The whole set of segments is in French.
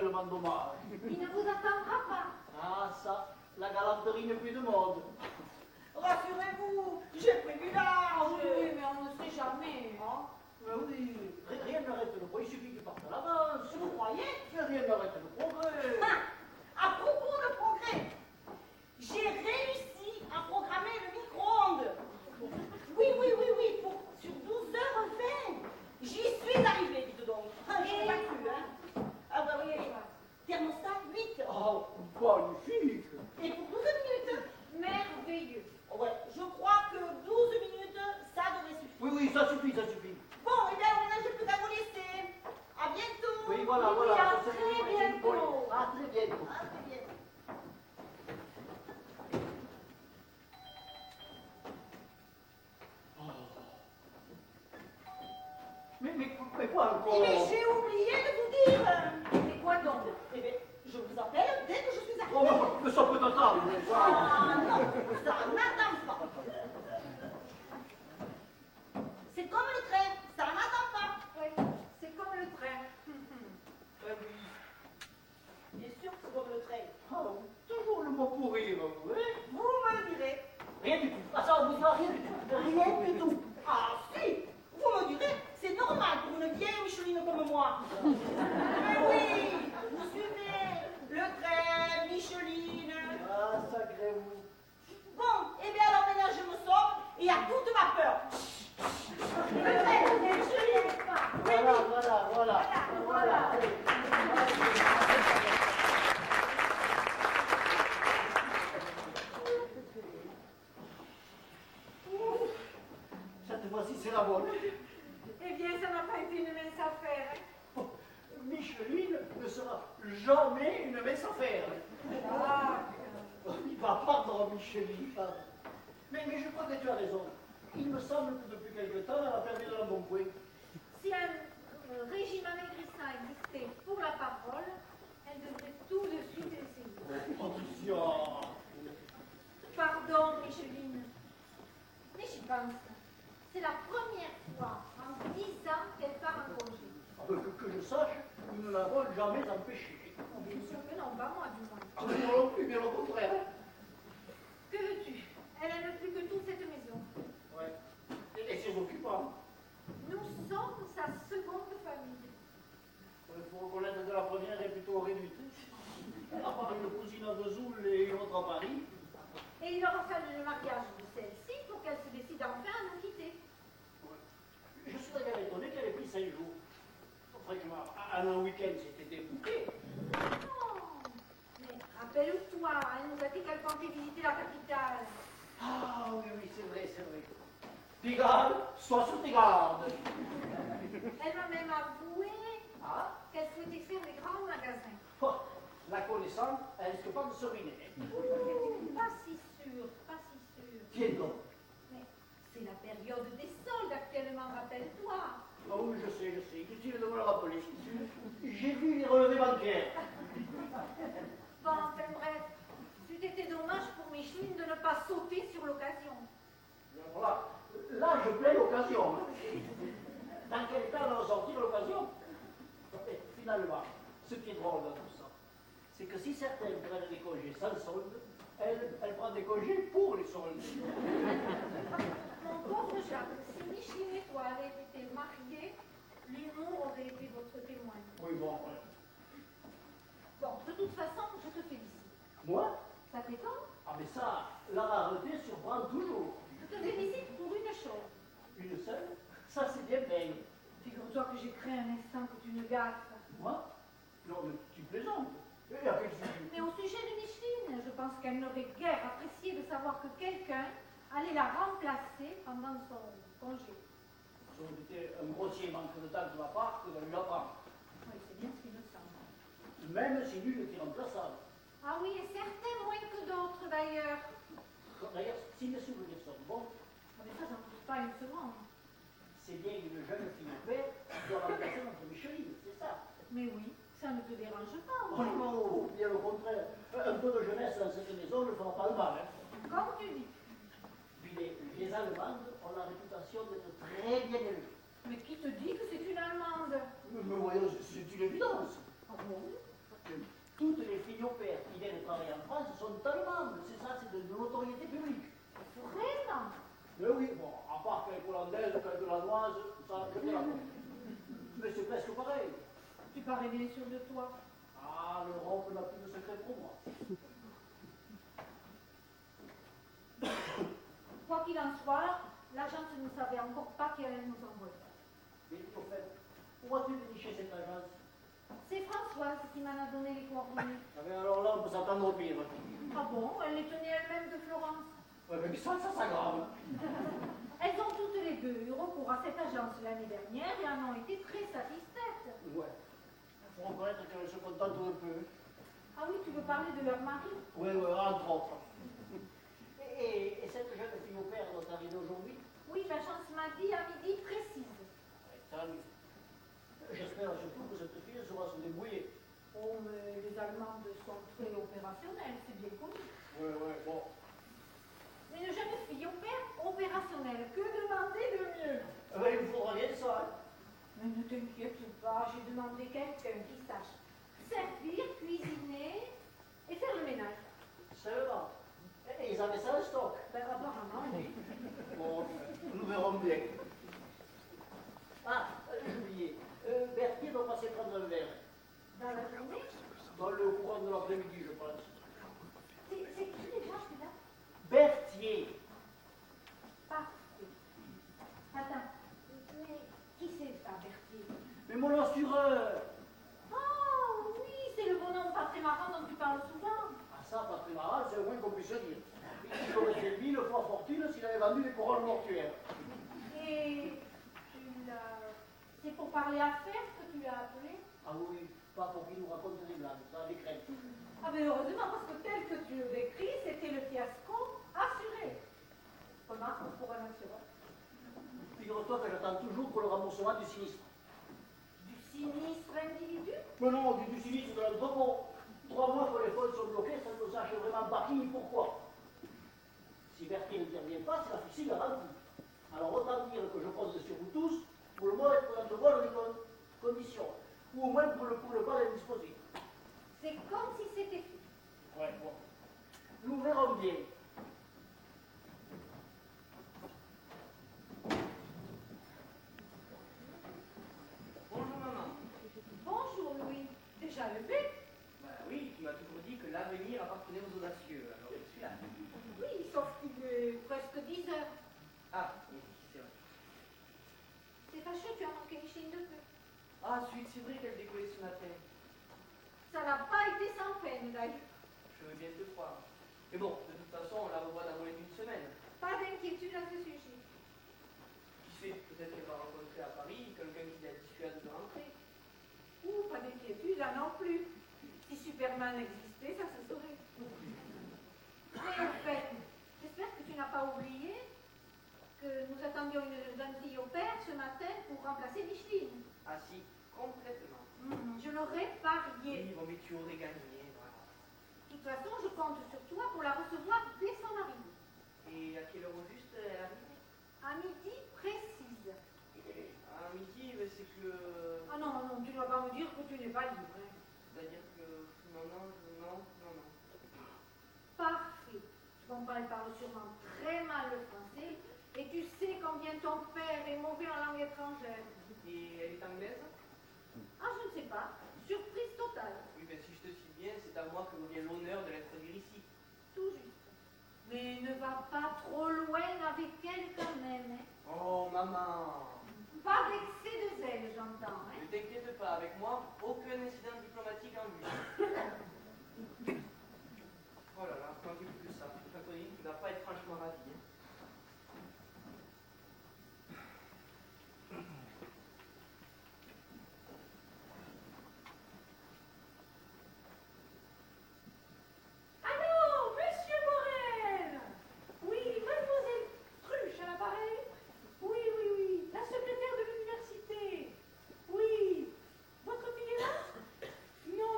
tellement dommage. Il ne vous attendra pas. Ah, ça, la galanterie n'est plus de mode. Rassurez-vous, j'ai pris du large. Oui, mais on ne sait jamais. Ah, mais oui, rien n'arrête le progrès, il suffit qu'il parte à l'avance. Vous croyez? Mais rien n'arrête le progrès. À propos de progrès, j'ai réussi à programmer le micro-ondes. Oui, sur 12h20. J'y suis arrivée, dites donc. Je n'ai pas cru, hein. Ah bah oui, thermostat 8. Oh, magnifique. Et pour 12 minutes. Merveilleux. Ouais, je crois que 12 minutes, ça devrait suffire. Oui, ça suffit, ça suffit. Bon, eh bien, maintenant, j'ai plus qu'à vous laisser. À bientôt. Oui, voilà, Oui, voilà. à ça, c'est très une bientôt. police. À très bientôt. Ah, très bien. Mais quoi encore? Mais j'ai oublié de vous dire. Mais quoi donc? Eh bien, je vous appelle dès que je suis Oh, arrivée. mais ça peut attendre. Ah non, ça n'attend pas. C'est comme le train, ça n'attend pas. Oui, c'est comme le train. Eh oui. Bien sûr que c'est comme le train. Ah, toujours le mot pour rire, oui. Vous me le direz. Rien du tout. Ah, ça, vous dira rien du tout. Rien du tout. Ah si, vous me direz, c'est normal pour une vieille Micheline comme moi. Mais oui, vous suivez, le train, Micheline. Ah, sacré vous. Bon, eh bien alors maintenant je me sors et à toute ma peur. Le train, Micheline. Voilà. Cette fois-ci, c'est la bonne. Eh bien, ça n'a pas été une mince affaire. Oh, Micheline ne sera jamais une mince affaire. Ah, Pardon, Micheline, pardon. Mais je crois que tu as raison. Il me semble que depuis quelque temps, elle a perdu de l'embonpoint. si un régime amaigrissant existait pour la parole, elle devrait tout de suite essayer. Attention. Pardon, Micheline. Mais j'y pense. C'est la première fois en 10 ans qu'elle part en congé. Que je sache, nous ne l'avons jamais empêchée. Bien sûr que non, pas moi du moins. Ah, mais non plus, bien au contraire. Que veux-tu? Elle aime plus que tout cette maison. Ouais. Et ses occupants. Nous sommes sa seconde famille. Il faut reconnaître que la première est plutôt réduite. À part une cousine à Vesoul et une autre à Paris. Et il aura fallu le mariage de celle-ci pour qu'elle se décide enfin à nous quitter. Je suis d'ailleurs étonné qu'elle ait pris 5 jours. Franchement, un week-end, c'était débouqué. Oh, mais rappelle-toi, elle nous a dit qu'elle comptait visiter la capitale. Ah oui, c'est vrai. Pigalle, sois sur tes gardes. Elle m'a même avoué Ah, qu'elle souhaitait faire des grands magasins. oh, la connaissante, elle risque pas de se ruiner. Pas si sûr. Tiens donc. Mais c'est la période des soldes actuellement, rappelle-toi. Ah oui, je sais. Inutile de me le rappeler. J'ai vu les relevés bancaires. Bon, enfin bref, c'eût été dommage pour Micheline de ne pas sauter sur l'occasion. Voilà. Là, je plains l'occasion. Dans quel temps va ressortir l'occasion? Et finalement, ce qui est drôle dans tout ça, c'est que si certains prennent des congés sans solde, elle prend des congés pour les soldes. Mon pauvre Jacques, si Micheline et toi avaient été mariés, l'humour aurait été votre témoin. Oui, bon. Bon, de toute façon, je te félicite. Moi? Ça t'étonne? Ah, mais ça, la rareté surprend toujours. Je te félicite pour une chose. Une seule? Ça, c'est bien belle. Figure-toi que j'ai craint un instant que tu ne gaffes. Moi? Non, mais tu plaisantes. Et à quel sujet? Mais au sujet de Micheline, je pense qu'elle n'aurait guère apprécié de savoir que quelqu'un allait la remplacer pendant son congé. Ça aurait été un grossier manque de temps de ma part que de lui apprendre. Oui, c'est bien ce qu'il me semble. Même si nul est irremplaçable. Ah oui, et certains moins que d'autres d'ailleurs. D'ailleurs, si mes souvenirs sont bons, Mais ça, j'en doute pas une seconde. c'est bien une jeune fille de paix qui doit remplacer notre Micheline, c'est ça. Mais oui, ça ne te dérange pas. Oh non, bien au contraire. Un peu de jeunesse dans cette maison ne fera pas le mal. Hein. Comme tu dis. Puis les Allemandes ont la réputation d'être très bien élevées. Mais qui te dit que c'est une Allemande? Mais voyons, c'est une évidence. Ah bon? toutes les filles au père qui viennent travailler en France sont allemandes. C'est ça, c'est de notoriété publique. Vraiment? Mais oui, bon, à part quelques hollandaises, quelques danoises, ça, je te la compte. Mais c'est presque pareil. Tu parais bien sûr de toi. Ah, l'Europe n'a plus de secret pour moi. Quoi qu'il en soit, l'agence ne savait encore pas qu'elle allait nous envoyer. Mais au fait, où as-tu déniché cette agence? C'est Françoise qui m'en a donné les coordonnées. Ah ben alors là, on peut s'attendre au pire. Ah bon? Elle les tenait elle-même de Florence. Ouais, mais ça s'aggrave. Elles ont toutes les deux eu recours à cette agence l'année dernière et en ont été très satisfaites. Ouais. Il faut reconnaître qu'elles se contentent un peu. Ah oui, tu veux parler de leur mari? Oui, oui, entre autres. Et cette jeune fille au père dont arrivée aujourd'hui? Oui, l'agence m'a dit à midi précise. Tant mieux. J'espère surtout que cette fille saura se débrouiller. Oh, mais les Allemandes sont très opérationnelles, c'est bien connu. Oui, oui, bon. Mais une jeune fille au père opérationnelle, que demander de mieux? Il me faudra bien ça. Hein. Mais ne t'inquiète pas, j'ai demandé quelqu'un qui sache servir, cuisiner et faire le ménage. Seulement. Et ils avaient ça en stock. Ben, apparemment, oui. Bon, nous verrons bien. Ah, j'ai oublié. Berthier doit passer prendre un verre. Dans la journée? Dans le courant de l'après-midi, je pense. C'est qui déjà celui-là? Berthier. Parfait. Attends, mais qui c'est ça, Berthier? Mais mon assureur. Oh, oui, c'est le bonhomme pas très marrant dont tu parles souvent. Ah ça, pas très marrant, c'est le moins qu'on puisse dire. Il aurait fait 1000 fois fortune s'il avait vendu les couronnes mortuaires. Et tu l'as... C'est pour parler affaires que tu l'as appelé? Ah oui, pas pour qu'il nous raconte des blagues, ça des crêpes. Ah ben heureusement, parce que tel que tu le décris, c'était le fiasco assuré. Remarque pour un assureur. Figure-toi que j'attends toujours pour le remboursement du sinistre. Du sinistre individu? Mais non, du sinistre de l'entrepôt. 3 mois que les fonds sont bloqués, ça ne sache vraiment pas qui ni pourquoi. Si Berthier n'intervient pas, c'est la fixée garantie. Alors autant dire que je compte sur vous tous pour le moins être dans de bonnes conditions. Ou au moins pour le pas indisposé. C'est comme si c'était fait. Ouais, bon. Nous verrons bien. Bonjour maman. Bonjour Louis. Déjà levé? Bah oui, tu m'as toujours dit que l'avenir appartenait aux audacieux, alors je suis là. Oui, sauf qu'il est presque 10 heures. Ah, oui, c'est vrai. C'est fâcheux, tu as manqué Micheline de peu. Ah, c'est vrai qu'elle décollait ce matin. Ça n'a pas été sans peine d'ailleurs. Je veux bien te croire. Mais bon, de toute façon, on la revoit dans moins d'une semaine. Pas d'inquiétude à ce sujet. Qui sait, peut-être qu'elle va rencontrer à Paris quelqu'un qui la dissuade de rentrer. Ouh, pas d'inquiétude là non plus. Si Superman existait, ça se saurait. Mais au fait, j'espère que tu n'as pas oublié que nous attendions une jeune fille au père ce matin pour remplacer Micheline. Ah si, complètement. Je l'aurais parié. Oui, bon, mais tu aurais gagné, voilà. De toute façon, je compte sur toi pour la recevoir dès son arrivée. Et à quelle heure au juste elle arrive? À midi précise. À midi, mais c'est que... Ah non, non, tu ne vas pas me dire que tu n'es pas libre. Hein. C'est-à-dire que... Non. Parfait. Tu comprends, elle parle sûrement très mal le français. Et tu sais combien ton père est mauvais en langue étrangère. Et elle est anglaise? Ah, je ne sais pas. Surprise totale. Oui, ben si je te suis bien, c'est à moi que revient l'honneur de l'introduire ici. Tout juste. Mais ne va pas trop loin avec elle quand même. Hein. Oh, maman! Pas d'excès de zèle, j'entends. Hein. Ne t'inquiète pas, avec moi, aucun incident diplomatique en vue. Oh là là, manquez plus que ça. Anthony, tu n'as pas à être franchement ravi. Hein. Allô, Monsieur Morel. Oui, mademoiselle Truche à l'appareil. Oui, la secrétaire de l'université. Oui, votre fille est là? Non,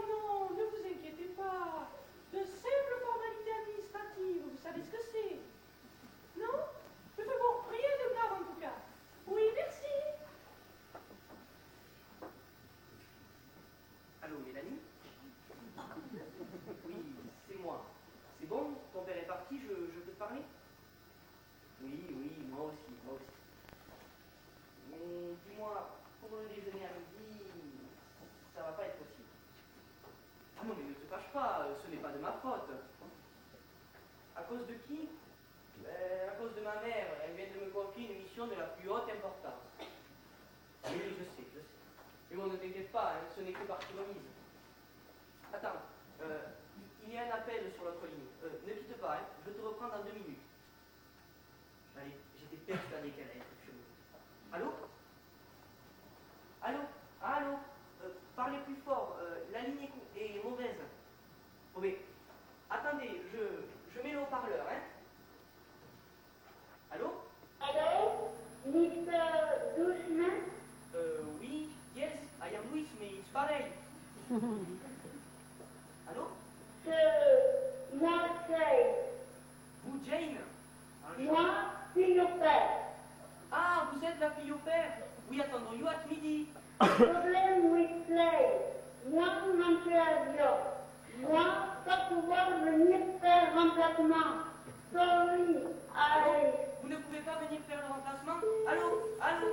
cause de qui? Ben, à cause de ma mère. Elle vient de me confier une mission de la plus haute importance. Oui, je sais, je sais. Mais bon, ne t'inquiète pas, hein, ce n'est que partie remise. Attends, il y a un appel sur l'autre ligne. Ne quitte pas, hein, je te reprends dans 2 minutes. Allez, j'étais persuadé qu'elle allait être chelou. Allô? Allô? Allô? Parlez plus fort, la ligne est mauvaise. Oh, mais, attendez, je mets le haut-parleur, hein? Allô? Hello, Mr. Dushman? Oui, yes, I am Louis, mais it's pareil. Allô? Moi, c'est... Vous, Jane? Moi, c'est le père. Ah, vous êtes la fille au père? Oui, attendons-you à midi. Problème with play. Moi, mon avion. Moi, pas pouvoir venir faire remplacement. Sorry, I... Vous ne pouvez pas venir faire le remplacement? Allô? Allô?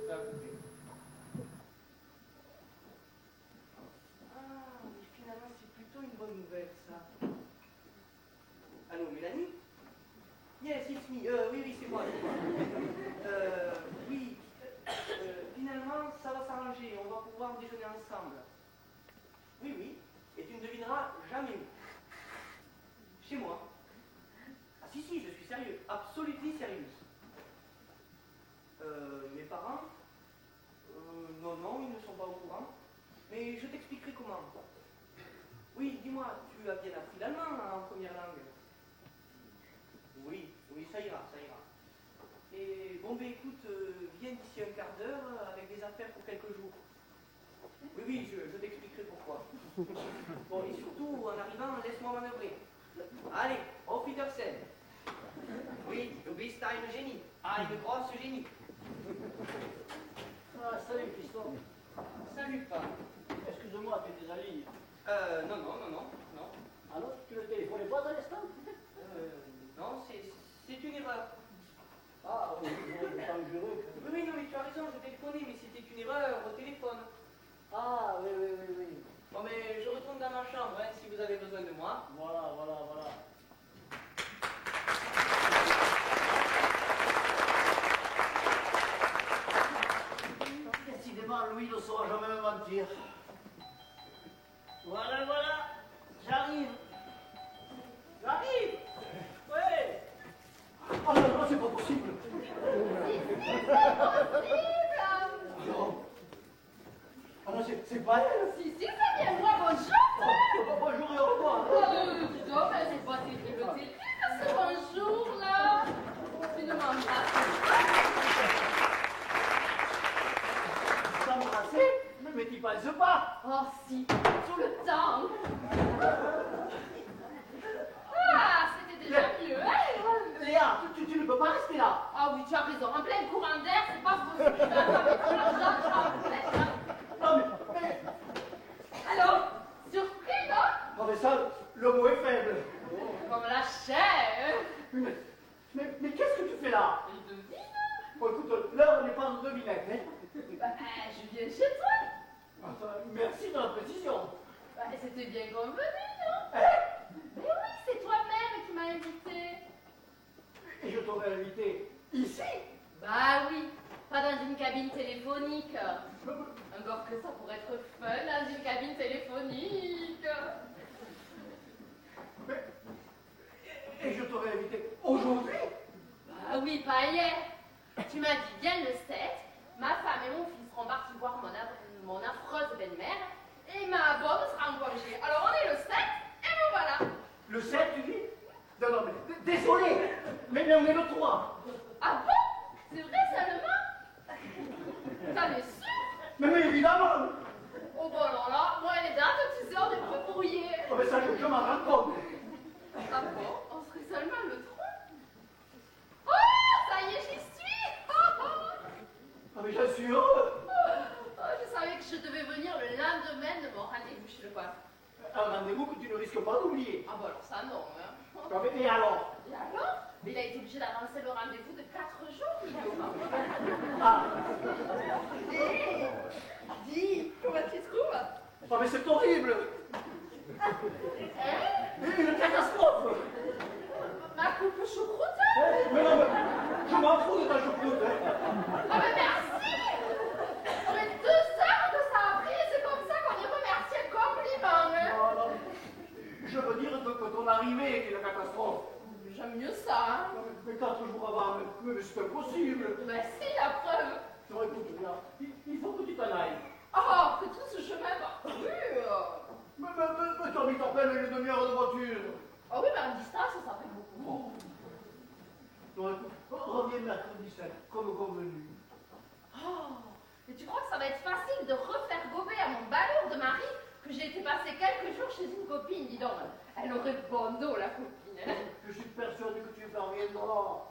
Ça a coupé. Ah, mais finalement, c'est plutôt une bonne nouvelle, ça. Allô, Mélanie? Yes, it's me. Oui, oui, c'est moi. Oui. Finalement, ça va s'arranger. On va pouvoir déjeuner ensemble. Oui, oui. Et tu ne devineras jamais où. Chez moi. Ah si, si, je suis sérieux. Absolument sérieux. Mes parents? Non, non, ils ne sont pas au courant. Mais je t'expliquerai comment. Oui, dis-moi, tu as bien appris l'allemand en première langue? Oui, oui, ça ira, ça ira. Et bon, ben écoute, viens d'ici un quart d'heure avec des affaires pour quelques jours. Oui, oui, je t'expliquerai pourquoi. Bon, et surtout, en arrivant, laisse-moi manœuvrer. Allez, auf Wiedersehen. Oui, du bist ein génie. Ah, une grosse génie. Ah, salut, fiston. Salut, pas. Excuse-moi, tu étais en ligne. Non, non, non, non, non. Alors, tu ne téléphonais pas à l'instant? Non, c'est une erreur. Ah, oui, tant que jureux. Oui, oui, non, mais tu as raison, je téléphonais, mais c'était une erreur au téléphone. Ah, oui, oui, oui, oui. Bon, mais je retourne dans ma chambre, hein, si vous avez besoin de moi. Voilà, voilà, voilà. Décidément, Louis ne saura jamais me mentir. Voilà, voilà. J'arrive. J'arrive. Oui. Oh non, non, c'est pas possible. Non. Ah non, c'est pas elle. Si, c'est bien moi, bonjour! Bonjour et au revoir. Dis donc, mais c'est pas terrible, terrible, ce bonjour, là! Tu ne m'embrasses S'embrasser? Mais tu penses pas? Oh, si, tout le temps! Ah, c'était déjà mieux, hein? Léa, tu ne peux pas rester là. Ah oui, tu as raison, en plein courant d'air, c'est pas possible, tu vas pas mettre l'argent, Non, mais... alors, surpris, non? Non, mais ça, le mot est faible. Comme la chair! Mais qu'est-ce que tu fais là? Il devine? Bon, écoute, l'heure n'est pas en devinette, hein? Bah, je viens chez toi! Merci de la précision. Bah, c'était bien convenu, non? Hein? Mais oui, c'est toi-même qui m'as invité. Et je t'aurais invité ici? Bah oui, pas dans une cabine téléphonique. Encore que ça pourrait être fun dans une cabine téléphonique. Mais... Et je t'aurais invité aujourd'hui? Bah oui, pas hier. Tu m'as dit, viens le 7, ma femme et mon fils seront partis voir mon affreuse belle-mère, et ma bonne sera en congé. Alors on est le 7, et me voilà. Le 7, tu dis? Non, non, mais désolé, mais on est le 3. Ah bon? C'est vrai seulement? T'en es sûr? Mais évidemment. Oh bon alors là, moi et les dates, tu sais, on est peu brouillés. Oh, mais ça, je m'en rends compte. Ah bon? On serait seulement le 3? Oh, ça y est, j'y suis! Ah, mais je suis heureux. Oh, je savais que je devais venir le lendemain de mon rendez-vous chez le coiffeur. Un rendez-vous que tu ne risques pas d'oublier. Ah bon alors ça non, hein. Ah, mais et alors? Et alors? Mais il a été obligé d'avancer le rendez-vous de 4 jours, Guillaume. Ah, Dis, comment tu trouves? ah mais c'est horrible. Hein? que ton arrivée qui est la catastrophe. J'aime mieux ça, hein. Non, mais 4 jours avant, mais c'est impossible. Mais si, la preuve. Non, écoute, là, il faut que tu t'en ailles. Oh, que tout ce chemin parcouru. Mais Tommy t'appelle une demi-heure de voiture. Oh oui, mais à distance, ça fait beaucoup. Oh. Non, écoute, reviens mercredi 7, comme convenu. Oh, et tu crois que ça va être facile de refaire gober à mon balourd de mari que j'ai été passer quelques jours chez une copine, dis donc. Elle aurait bon dos, la copine. Hein. Je suis persuadé que tu y parviendras.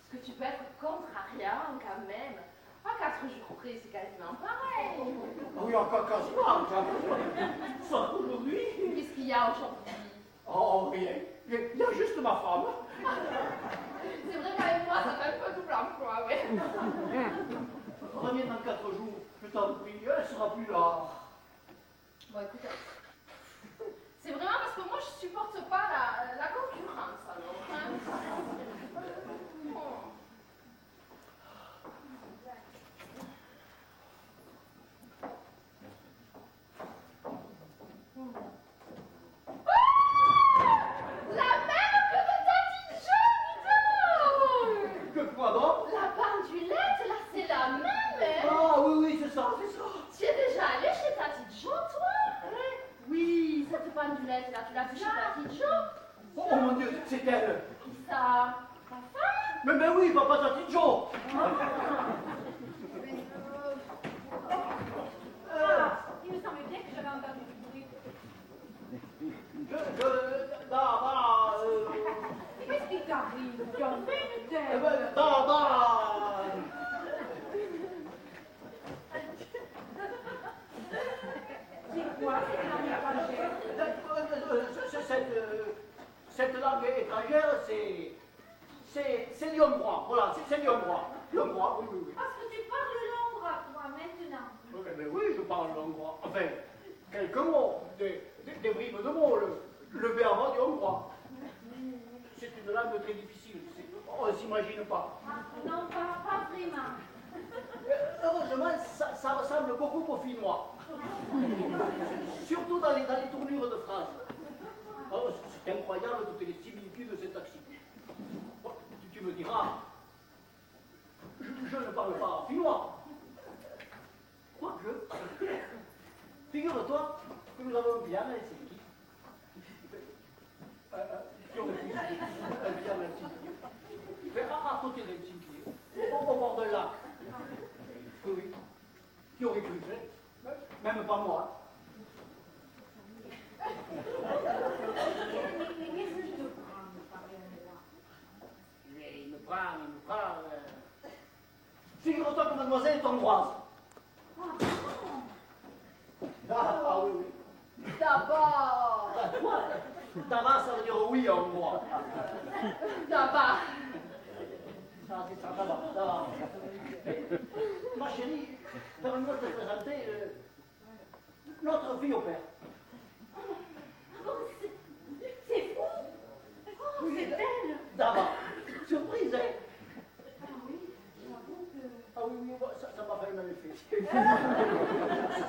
Est-ce que tu peux être contrariant quand même? À 4 jours près, c'est quasiment pareil. Oui, encore quasiment. Ça, aujourd'hui. Qu'est-ce qu'il y a aujourd'hui? Oh, rien. Il y a juste ma femme. C'est vrai qu'avec moi, ça fait un peu double emploi, ouais. Reviens dans 4 jours, je t'en prie, elle sera plus là. Bon, écoute, c'est vraiment parce que moi, je supporte pas la concurrence, alors. Hein. Bon. La même que de ta petite jaune, Que quoi donc? la pendulette, là, c'est la même, hein. Ah oui, c'est ça, c'est ça. Tu es déjà allé chez ta petite Jo, toi? Oui, cette pendulette, là, tu l'as vue chez ta petite Jo? Oh mon Dieu, c'est elle. Qui ça? Ta femme? Mais oui, papa, ta petite Jo. Il me semblait bien que j'avais entendu du bruit. Qu'est-ce qui t'arrive? Tu as fait une tête. C'est quoi cette langue étrangère? Cette langue étrangère, c'est l'hongrois. Voilà, c'est l'hongrois. L'hongrois, oui. Parce que tu parles l'hongrois, toi, maintenant. Mais oui, je parle l'hongrois. Enfin, quelques mots, des bribes de mots, le béaba du hongrois. C'est une langue très difficile, on ne s'imagine pas. Ah, non, pas vraiment. Heureusement, ça ressemble beaucoup au finnois. Surtout dans les tournures de phrases. Oh, c'est incroyable toutes les similitudes de ces taxis. Bon, tu me diras, je ne parle pas finnois. Quoique, figure-toi que nous avons un piano à Helsinki. Qui aurait pu un piano à Helsinki. Mais à côté d'Helsinki, au bord d'un lac. Oui, qui aurait cru, hein? Même pas moi. Mais qu'est-ce qui te prend de parler hongrois? Mais il me prend. Figure-toi que mademoiselle est hongroise. Ah oui. D'abord. Quoi? D'abord, ça veut dire oui en hongrois. D'abord. Ça, c'est ça, d'abord. Ma chérie, permets-moi de te présenter notre fille au père. C'est fou! Oh, c'est elle! D'abord. Surprise, hein? Ah oui, j'avoue que... Ah oui, ça m'a fait le même effet.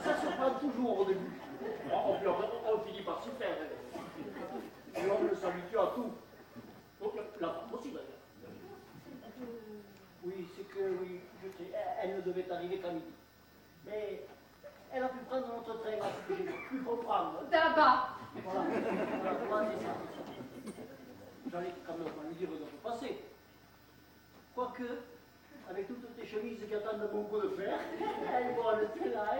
Ça surprend toujours au début. On finit par s'y faire. Et on s'habitue à tout. Donc, la femme aussi, d'ailleurs. Oui, c'est que, oui, je sais, elle ne devait arriver qu'à midi. Mais elle a pu prendre notre train, à ce que j'ai pu comprendre. D'abord. Voilà, c'est ça. J'allais quand même pas lui dire de repasser. Quoique, avec toutes tes chemises qui attendent mon coup de fer, elle va rester là, hein.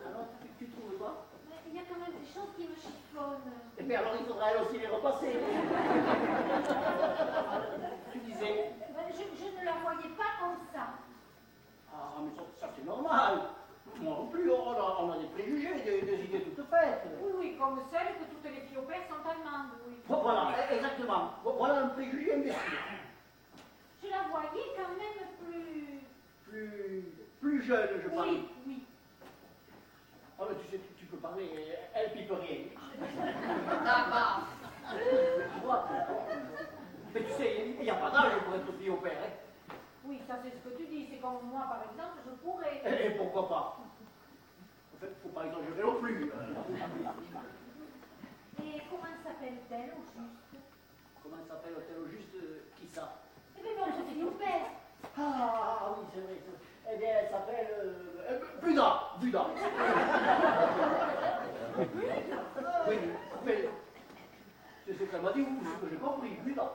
Alors, tu trouves pas? Mais il y a quand même des choses qui me chiffonnent. Mais alors, il faudra elle aussi les repasser. Tu disais? Je ne la voyais pas comme ça. Ah, mais ça c'est normal. Moi non plus, on a des préjugés, des idées toutes faites. Oui, comme celle que toutes les filles au père sont allemandes, oui. Voilà, exactement. Voilà un préjugé imbécile. Je la voyais quand même Plus jeune, je parle. Oui. Ah, mais tu sais, tu peux parler, elle pipe rien. D'abord. Tu vois? Mais tu sais, il n'y a pas d'âge pour être fille au père, hein. Oui, ça c'est ce que tu dis. C'est comme moi, par exemple, je pourrais. Et pourquoi pas? En fait, il ne faut pas exagérer non plus. Et comment s'appelle-t-elle au juste? Comment s'appelle-t-elle au juste qui ça? Eh bien, notre fille Loupès. Ah oui, c'est vrai. Eh bien, elle s'appelle Buda. Buda. Oui, mais c'est ce qu'elle m'a dit, ou ce que j'ai compris, Buda.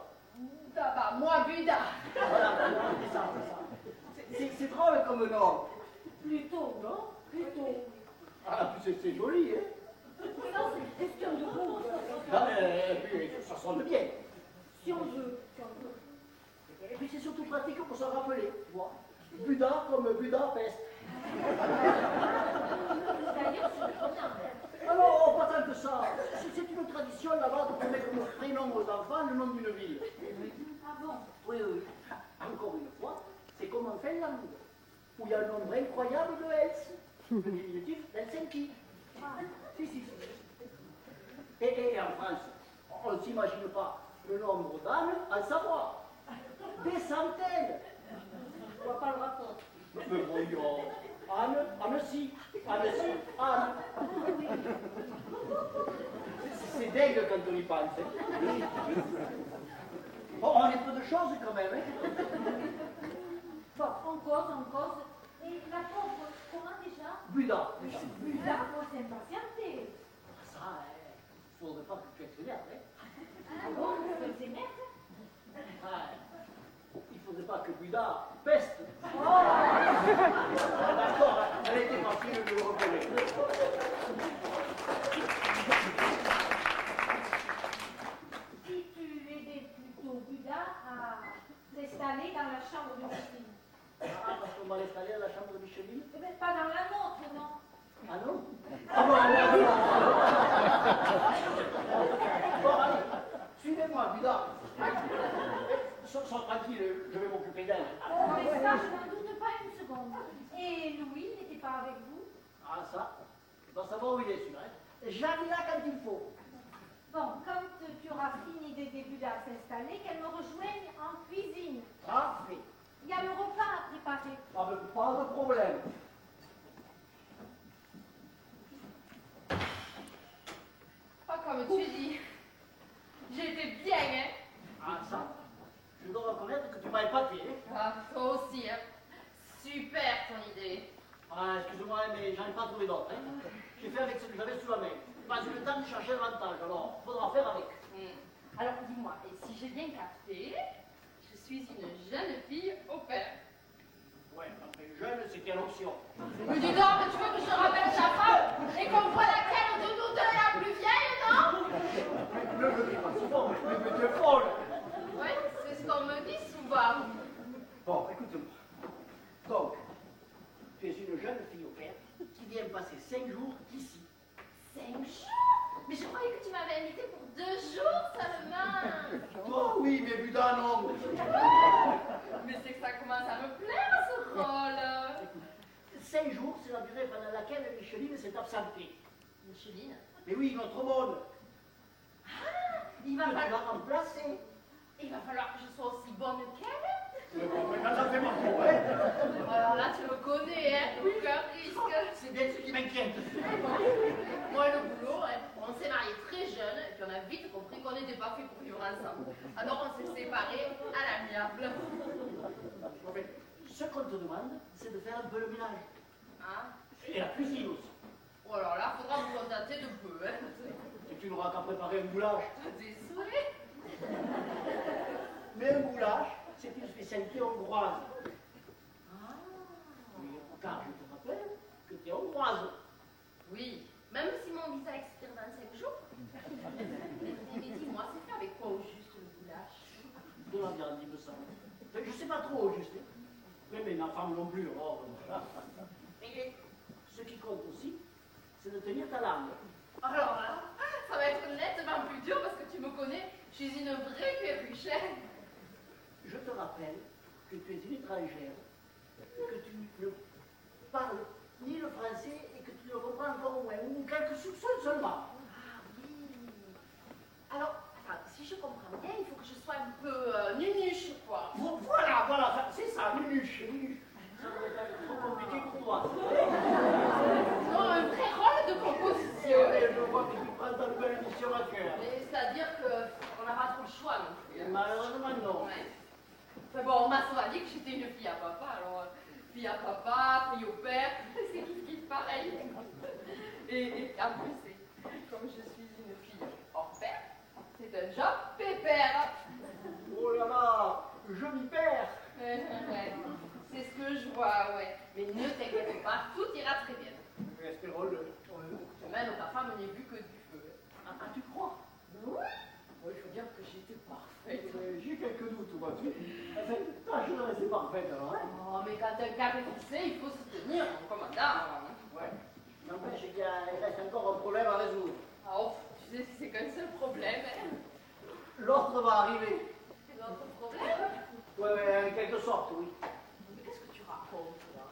Ça va, moi, Buda. Voilà, c'est ça, c'est ça. C'est drôle comme nom. Plutôt, non? Plutôt. Ah, puis c'est joli, hein? Ça, c'est une question de goût. Ah, et puis, ça sonne bien. Si on veut, si on veut. Et puis c'est surtout pratique pour se rappeler, tu vois. Buda comme Budapest. D'ailleurs, c'est le Alors, pas tant que ça. C'est une tradition là-bas de donner comme prénom aux enfants le nom d'une ville. Ah bon? Oui, oui. Encore une fois, c'est comme en Finlande, où il y a un nombre incroyable de Hells. Le diminutif d'Helsinki. Si, si, si. Et en France, on ne s'imagine pas le nombre d'ânes à Savoie. Des centaines. Je vois pas le rapport. Mais voyons. Annecy, Anne. C'est dingue quand on y pense. Hein. Bon, on est peu de choses quand même. Hein. Bon, on cause. Et la pauvre, comment déjà? Buda. Buda, faut s'impatienter. Ça, il ne faudrait pas que tu accélères. Hein. Ah bon, elle s'énerve? Ah, il ne faudrait pas que Buda peste. Oh! D'accord, elle était facile de le reconnaître. Si tu aidais plutôt Buda à s'installer dans la chambre de Micheline. Ah, parce qu'on va l'installer à la chambre de Micheline. Eh bien, pas dans la nôtre, non? Ah non? Ah bon, allez. Bon, allez, suivez-moi, Buda. Sois tranquille, je vais m'occuper d'elle. Oh, mais ça, je n'en doute pas une seconde. Et Louis n'était pas avec vous? Ah, ça? Bon, ça va où il est, celui-là. J'arrive là quand il faut. Bon, quand tu auras fini d'aider Buda à s'installer, qu'elle me rejoigne en cuisine. Parfait. Il y a le repas à préparer. Ah, ben, pas de problème. Pas comme tu dis. J'étais bien, hein? Ah, ça? Je dois reconnaître que tu m'as épaté. Hein. Ah, toi aussi, hein? Super ton idée. Ah, excuse-moi, mais j'en ai pas trouvé d'autres. Hein. J'ai fait avec ce que j'avais sous la main. Pas eu le temps de chercher davantage, alors faudra faire avec. Alors dis-moi, et si j'ai bien capté, je suis une jeune fille au père. Ouais, enfin, jeune, c'est quelle option? Mais dis donc, mais tu veux que je rappelle ta femme et qu'on voit laquelle de nous deux est la plus vieille, non? Ne me dis pas si fort, mais tu es folle. Oui, c'est ce qu'on me dit souvent. Bon, écoute-moi. Donc, tu es une jeune fille au père qui vient passer 5 jours ici. 5 jours? Mais je croyais que tu m'avais invité pour 2 jours seulement. Toi, oui, mais Buda, non. Mais c'est que ça commence à me plaire, ce rôle. 5 jours, c'est la durée pendant laquelle Micheline s'est absentée. Micheline? Mais oui, notre bonne. Ah, il va Tu vas la falloir... remplacer. Il va falloir que je sois aussi bonne qu'elle. Mais ça fait pas trop, hein. Alors là, tu me connais, hein? Aucun risque. C'est bien ce qui m'inquiète. Moi et le boulot, hein, on s'est mariés très jeunes et puis on a vite compris qu'on n'était pas fait pour vivre ensemble. Alors on s'est séparés à l'amiable. En fait, ce qu'on te demande, c'est de faire un peu le ménage. Hein? Et la cuisine aussi. Ou alors là, faudra vous contenter de peu, hein? Et tu n'auras qu'à préparer un goulash. Des souhaits? Mais un goulash, c'est une spécialité hongroise. Ah. Oui, car je te rappelle que tu es hongroise. Oui, même si mon visa expire dans 5 jours. Mais dis-moi, c'est fait avec quoi au juste le goulash? De la viande, il me semble. Mais je sais pas trop au juste. Mais ma femme non plus. Alors, et ce qui compte aussi, c'est de tenir ta langue. Alors là, ça va être nettement plus dur parce que tu me connais, je suis une vraie perruchette. Je te rappelle que tu es une étrangère, que tu ne parles ni le français et que tu le reprends encore au moins, ou quelques soupçons seulement. Ah oui. Alors, attends, si je comprends bien, il faut que je sois un peu nunuche, quoi. Voilà, c'est ça, nunuche. Ça va être trop compliqué pour toi. Non, un vrai rôle de composition. Je vois que tu prends ta nouvelle émission à cœur. Mais c'est-à-dire que Enfin bon, on m'a souvent dit que j'étais une fille à papa, alors fille à papa, fille au père, c'est qui pareil. Et en plus, comme je suis une fille hors père, c'est un job pépère. Oh là là, joli père. Ouais, c'est ce que je vois, ouais. Mais ne t'inquiète pas, tout ira très bien. Espérons le. Même ta femme n'est vue que du feu. Ah, tu crois? Oui. Oui, il faut dire que j'étais parfaite. J'ai quelques doutes, vois-tu. Enfin, tâche de rester parfaite, alors, hein? Oh, mais quand un cap est fixé, il faut se tenir, mon commandant. Ouais. N'empêche qu'il reste encore un problème à résoudre. Ah, oh, tu sais, si c'est qu'un seul problème, hein. L'autre va arriver. L'autre problème? Ouais, en quelque sorte, oui. Mais qu'est-ce que tu racontes, là?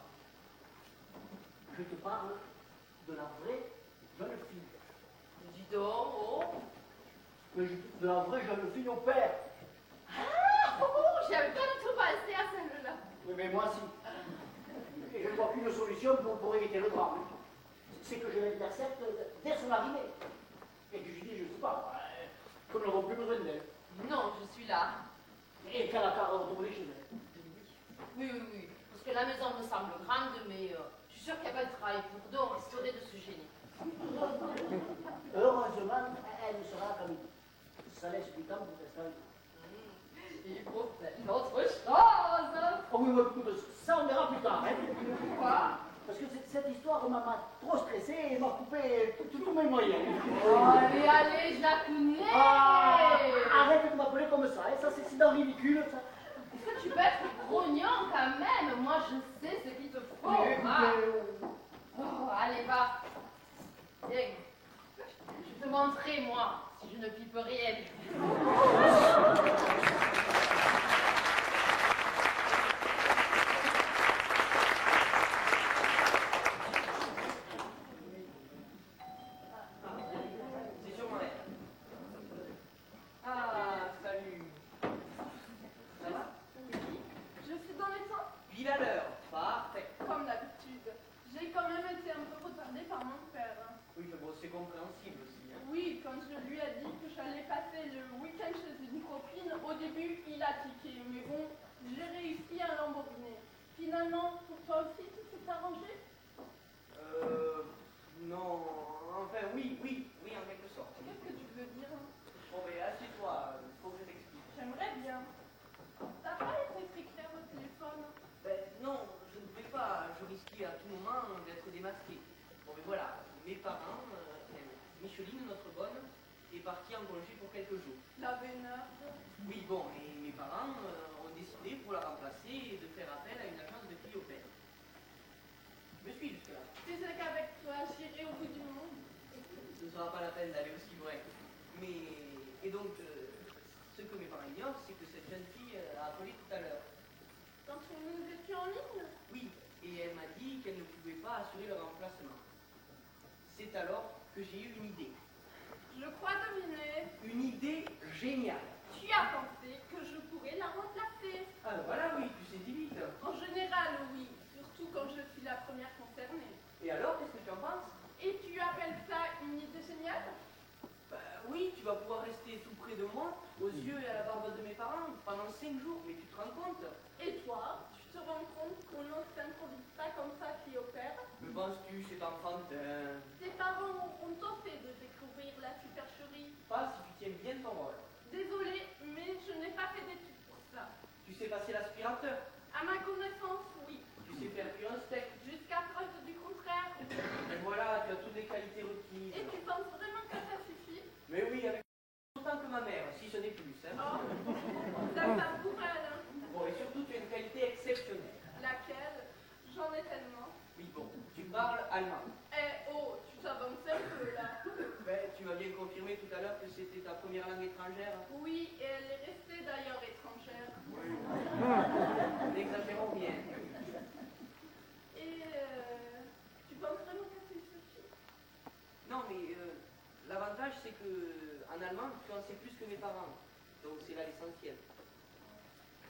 Je te parle de la vraie jeune fille. Dis donc, oh. De la vraie jeune fille au père. Ah, j'avais pas du tout pensé à celle-là. Oui, mais moi, si. Et je ne vois qu'une solution pour éviter le drame. C'est que je l'intercepte dès son arrivée. Et que je dis, je ne sais pas, comme nous n'avons plus besoin d'elle. Non, je suis là. Et qu'elle a qu'à retourner chez elle. Oui. Parce que la maison me semble grande, mais je suis sûre qu'il n'y a pas de travail pour deux, on risquerait de se gêner. Heureusement, elle ne sera qu'à midi. Ça laisse du temps pour s'installer. Il faut faire autre chose. Oh oui, écoute, ça on verra plus tard. Hein. Quoi? Parce que cette histoire m'a trop stressé et m'a coupé tous mes moyens. Oh, allez, je la connais. Arrête de m'appeler comme ça, hein. Ça c'est dans le ridicule. Ça. Est-ce que tu peux être grognon quand même? Moi, je sais ce qu'il te faut. Oh, allez, va. Viens. Je te montrerai, moi, si je ne pipe rien. C'est sur moi. Ah, salut. Ça va? Je suis dans les temps. Pile à l'heure. Parfait. Comme d'habitude. J'ai quand même été un peu retardée par mon père. Oui, mais bon, c'est compréhensible aussi. Hein. Oui, quand je lui ai dit que j'allais passer le week-end chez une copine, au début, il a tiqué. Mais bon, j'ai réussi à l'embobiner. Finalement, pour toi aussi, tout s'est arrangé? Non. Enfin, oui, en quelque sorte. Qu'est-ce que tu veux dire? Bon, mais assieds-toi, faut que je t'explique. J'aimerais bien. T'as pas été très clair au téléphone? Ben non, je ne pouvais pas. Je risquais à tout moment d'être démasqué. Bon, mais voilà, mes parents, Micheline, notre bonne, est partie en congé pour quelques jours. La vénarde. Oui, bon, et mes parents ont décidé pour la remplacer de faire appel à une agence de filles au père. Je suis jusque-là. Tu sais qu'avec toi, j'irai au bout du monde. Ce ne sera pas la peine d'aller aussi loin. Mais, et donc, ce que mes parents ignorent, c'est que cette jeune fille a appelé tout à l'heure. Quand nous étions en ligne? Oui, et elle m'a dit qu'elle ne pouvait pas assurer le remplacement. C'est alors que j'ai eu une idée. Je crois deviner. Une idée géniale. Tu as pensé que je pourrais la remplacer? Alors voilà, oui, tu sais vite. En général, oui. Surtout quand je suis la première concernée. Et alors, qu'est-ce que tu en penses? Et tu appelles ça une idée géniale? Bah oui, tu vas pouvoir rester tout près de moi, aux yeux et à la barbe de mes parents, pendant 5 jours, mais tu te rends compte? Et toi, tu te rends compte qu'on ne s'improvise pas comme ça qui opère? Me penses-tu, c'est enfantin? Tes parents ont tenté de découvrir la supercherie. Pas si tu tiens bien ton rôle. Désolée, mais je n'ai pas fait d'études pour ça. Tu sais passer l'aspirateur? À ma connaissance, oui. Tu sais faire cuire un steak? Jusqu'à preuve du contraire. Et voilà, tu as toutes les qualités requises. Et tu penses vraiment que ça suffit? Mais oui, avec autant que ma mère, si ce n'est plus. Hein. Oh, ça va pour elle, hein. Bon, et surtout, tu as une qualité exceptionnelle. Laquelle? J'en ai tellement. Oui, bon, tu parles allemand. Eh oh, tu t'avances un peu là. Ben, tu m'as bien confirmé tout à l'heure que c'était ta première langue étrangère. Oui, et elle est restée d'ailleurs étrangère. Oui. N'exagérons rien. Et tu penses vraiment que c'est suffit? Non, mais l'avantage, c'est que en allemand, tu en sais plus que mes parents. Donc, c'est là l'essentiel.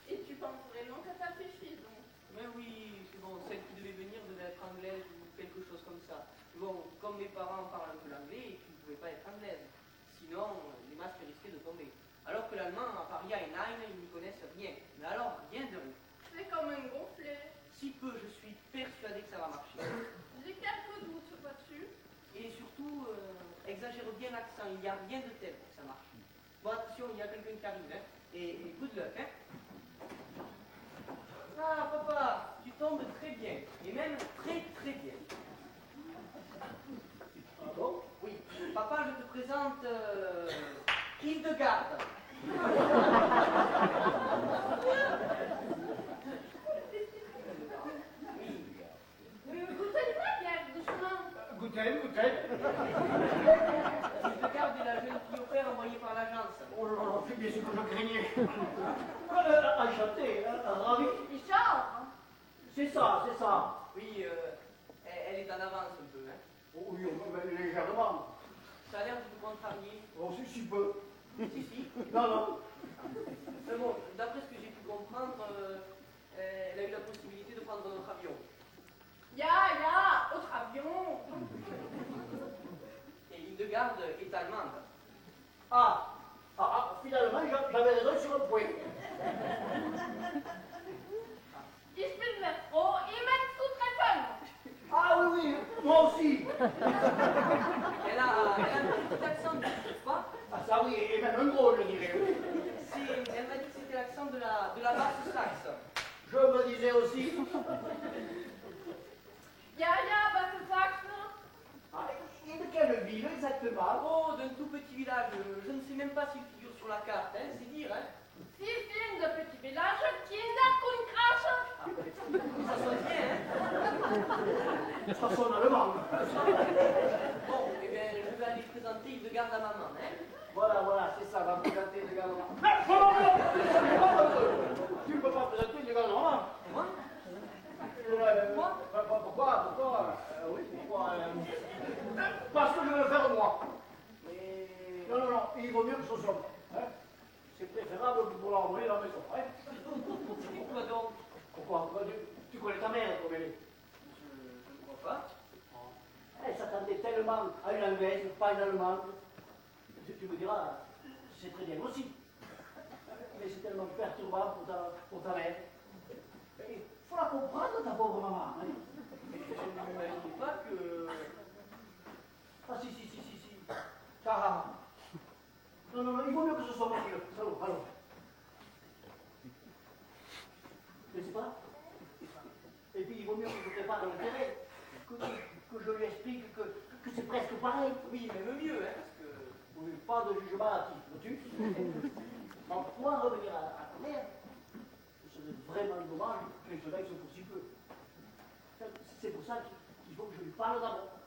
Et tu penses vraiment que ça suffit donc? Mais oui, c'est bon, celle qui devait venir devait être anglaise ou quelque chose comme ça. Bon, comme mes parents parlent un peu l'anglais, tu ne pouvais pas être anglaise. Sinon, les masques risquaient de tomber. Alors que l'allemand, à part Ya et Nein, ils n'y connaissent rien. Mais alors, rien de rien. C'est comme un gonflé. Si peu, je suis persuadé que ça va marcher. J'ai quelques doutes, vois-tu. Et surtout, exagère bien l'accent, il n'y a rien de tel pour que ça marche. Bon, attention, il y a quelqu'un qui arrive, hein. Et good luck, hein. Ah, papa, tu tombes très bien. Et même très, très bien. Ah bon? Oui, papa, je te présente Hildegard. Goûtez-moi bien, doucement. Goûtez, goûtez. Hildegard est la jeune fille au père envoyée par l'agence. Oh là là, c'est bien ce que je craignais. Enchanté, ravi. Richard. C'est ça, c'est ça. Oui, elle est en avance un peu, hein. Oh, oui, mais légèrement. Ça a l'air de vous contrarier. Oh, si peu. Si, si. Non, non. Mais bon, d'après ce que j'ai pu comprendre, elle a eu la possibilité de prendre notre avion. Ya, autre avion. Et Hildegard est allemande. Finalement, j'avais raison sur un point. Ich bin sehr froh, ihr m'êtes zutreffen. Ah oui, oui, moi aussi. Elle a un petit accent, tu trouves pas? Ah ça oui, et même un gros, je dirais. Oui. Elle m'a dit que c'était l'accent de la Basse-Saxe. Je me disais aussi. Ja, was du sagst. Ah, et de quelle ville exactement? Oh, d'un tout petit village. Je ne sais même pas s'il figure sur la carte, hein, c'est dire, hein. Sie sind de petit village, Kinder und Krasche. Ça sonne bien, hein. Ça sonne allemand. Bon, eh bien, je vais aller présenter Hildegard à maman, hein. Voilà, c'est ça, va me présenter le gouvernement. Tu ne peux pas présenter le gouvernement. Moi? Pourquoi? Oui, pourquoi? Parce que je veux le faire moi. Mais... Non, il vaut mieux que ce soit moi. Hein? C'est préférable pour l'envoyer dans la maison. Hein? Pourquoi donc? Pourquoi? Tu connais ta mère, comme elle est. Je ne crois pas. Elle s'attendait tellement à une anglaise, pas une allemande. Tu me diras, c'est très bien aussi. Mais c'est tellement perturbant pour ta mère. Il faut la comprendre, ta pauvre maman. Hein? Mais je ne m'imagine pas que... Ah si. Ah. Non, il vaut mieux que ce soit moi qui le... Allons. Mais c'est pas. Et puis il vaut mieux que je prépare l'intérêt, que je lui explique que c'est presque pareil. Oui, même mieux, hein, parce que... Oui, pas de jugement hâtif, vois-tu? Mais pour en revenir à ta mère, ce serait vraiment dommage qu'elle se vexe pour si peu. C'est pour ça qu'il faut que je lui parle d'abord.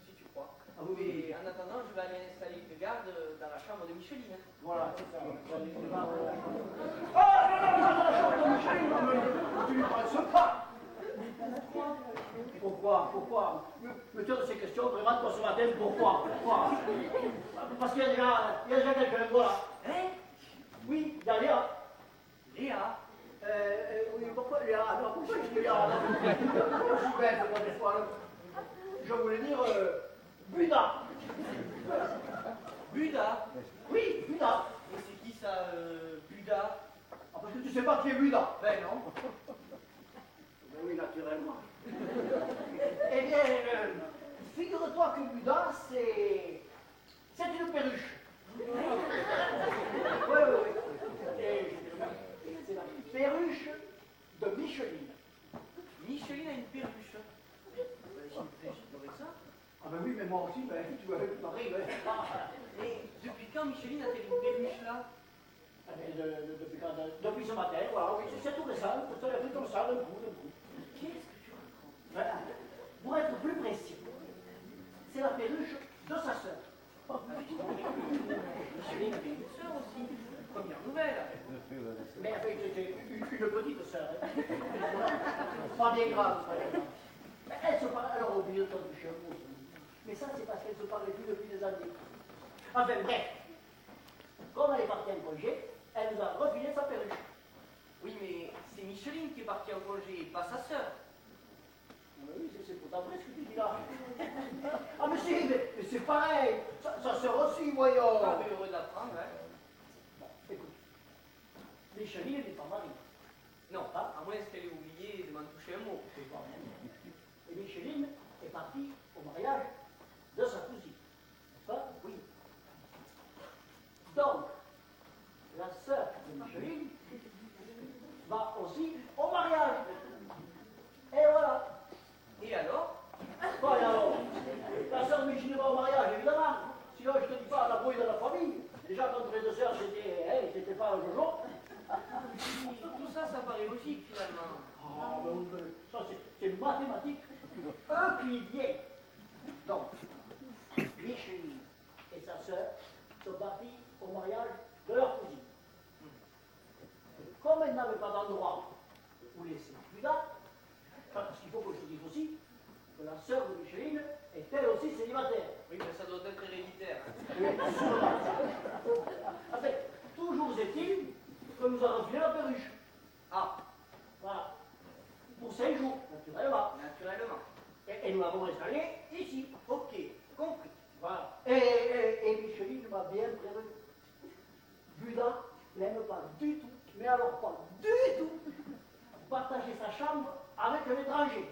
Si tu crois. Ah oui. Mais en attendant, je vais aller installer Hildegard dans la chambre de Micheline. Voilà, c'est ça. Ah non, Micheline, tu ne penses pas. Pourquoi? Mais tu as ces questions vraiment toi ce matin, pourquoi? Parce qu'il y a déjà quelqu'un, voilà. Hein? Oui, il y a Léa. Léa? Oui, pourquoi Léa? Non, pourquoi je dis Léa? Je suis bête, moi, des fois. Je voulais dire Buda. Buda? Oui, Buda. Et c'est qui ça, Buda? Ah, parce que tu sais pas qui est Buda. Ben non. Ben oui, naturellement. Eh bien, figure-toi que Buda, c'est une perruche. Oui. C'est la perruche de Micheline. Micheline a une perruche. J'ignorais ça. Ah ben oui, mais moi aussi, ben, tu vois, pareil. Ben. Et depuis quand Micheline a-t-elle une perruche là? Depuis ce matin, voilà, oui, c'est tout récent, ça a pris comme ça, d'un coup. Qu'est-ce que tu racontes? Voilà. Pour être plus précis, c'est la perruche de sa sœur. Micheline avait une sœur aussi. Première nouvelle. Mais avec une petite sœur. Hein. Pas bien grave, Elle se parle, alors au milieu de ton chien aussi. Mais ça, c'est parce qu'elle se parlait plus depuis des années. Enfin bref, comme elle est partie en congé, elle nous a refilé sa perruche. Oui, mais c'est Micheline qui est partie en congé, pas sa sœur. Oui, c'est pourtant vrai ce que tu dis là. Ah mais c'est pareil, sa sœur aussi, voyons. Ah, mais heureux de l'apprendre, hein. Micheline n'est pas mariée. Non, à moins qu'elle ait oublié de m'en toucher un mot. C'est pas vrai. Et Micheline est partie au mariage de sa cousine. N'est-ce pas? Oui. Donc, la sœur de Micheline va aussi au mariage. Et voilà. Et alors? Bon, et alors, la sœur de Micheline va au mariage, évidemment. Sinon, je te dis pas la brouille de la famille. Déjà, quand les deux sœurs, c'était pas un jojo. Tout ça, ça paraît logique finalement. Ah, mais ça, c'est une mathématique euclidienne. Donc, Micheline et sa sœur sont partis au mariage de leur cousine. Comme elles n'avaient pas d'endroit où laisser Buda, parce qu'il faut que je te dise aussi que la sœur de Micheline est elle aussi célibataire. Oui, mais ça doit être héréditaire. Enfin, toujours est-il que nous avons refilé la perruche. Ah, Voilà. Pour 5 jours, naturellement. naturellement. Et nous l'avons installé ici. Ok, compris. Voilà. Et Micheline m'a bien prévenu. Buda n'aime pas du tout, mais alors pas du tout, partager sa chambre avec un étranger.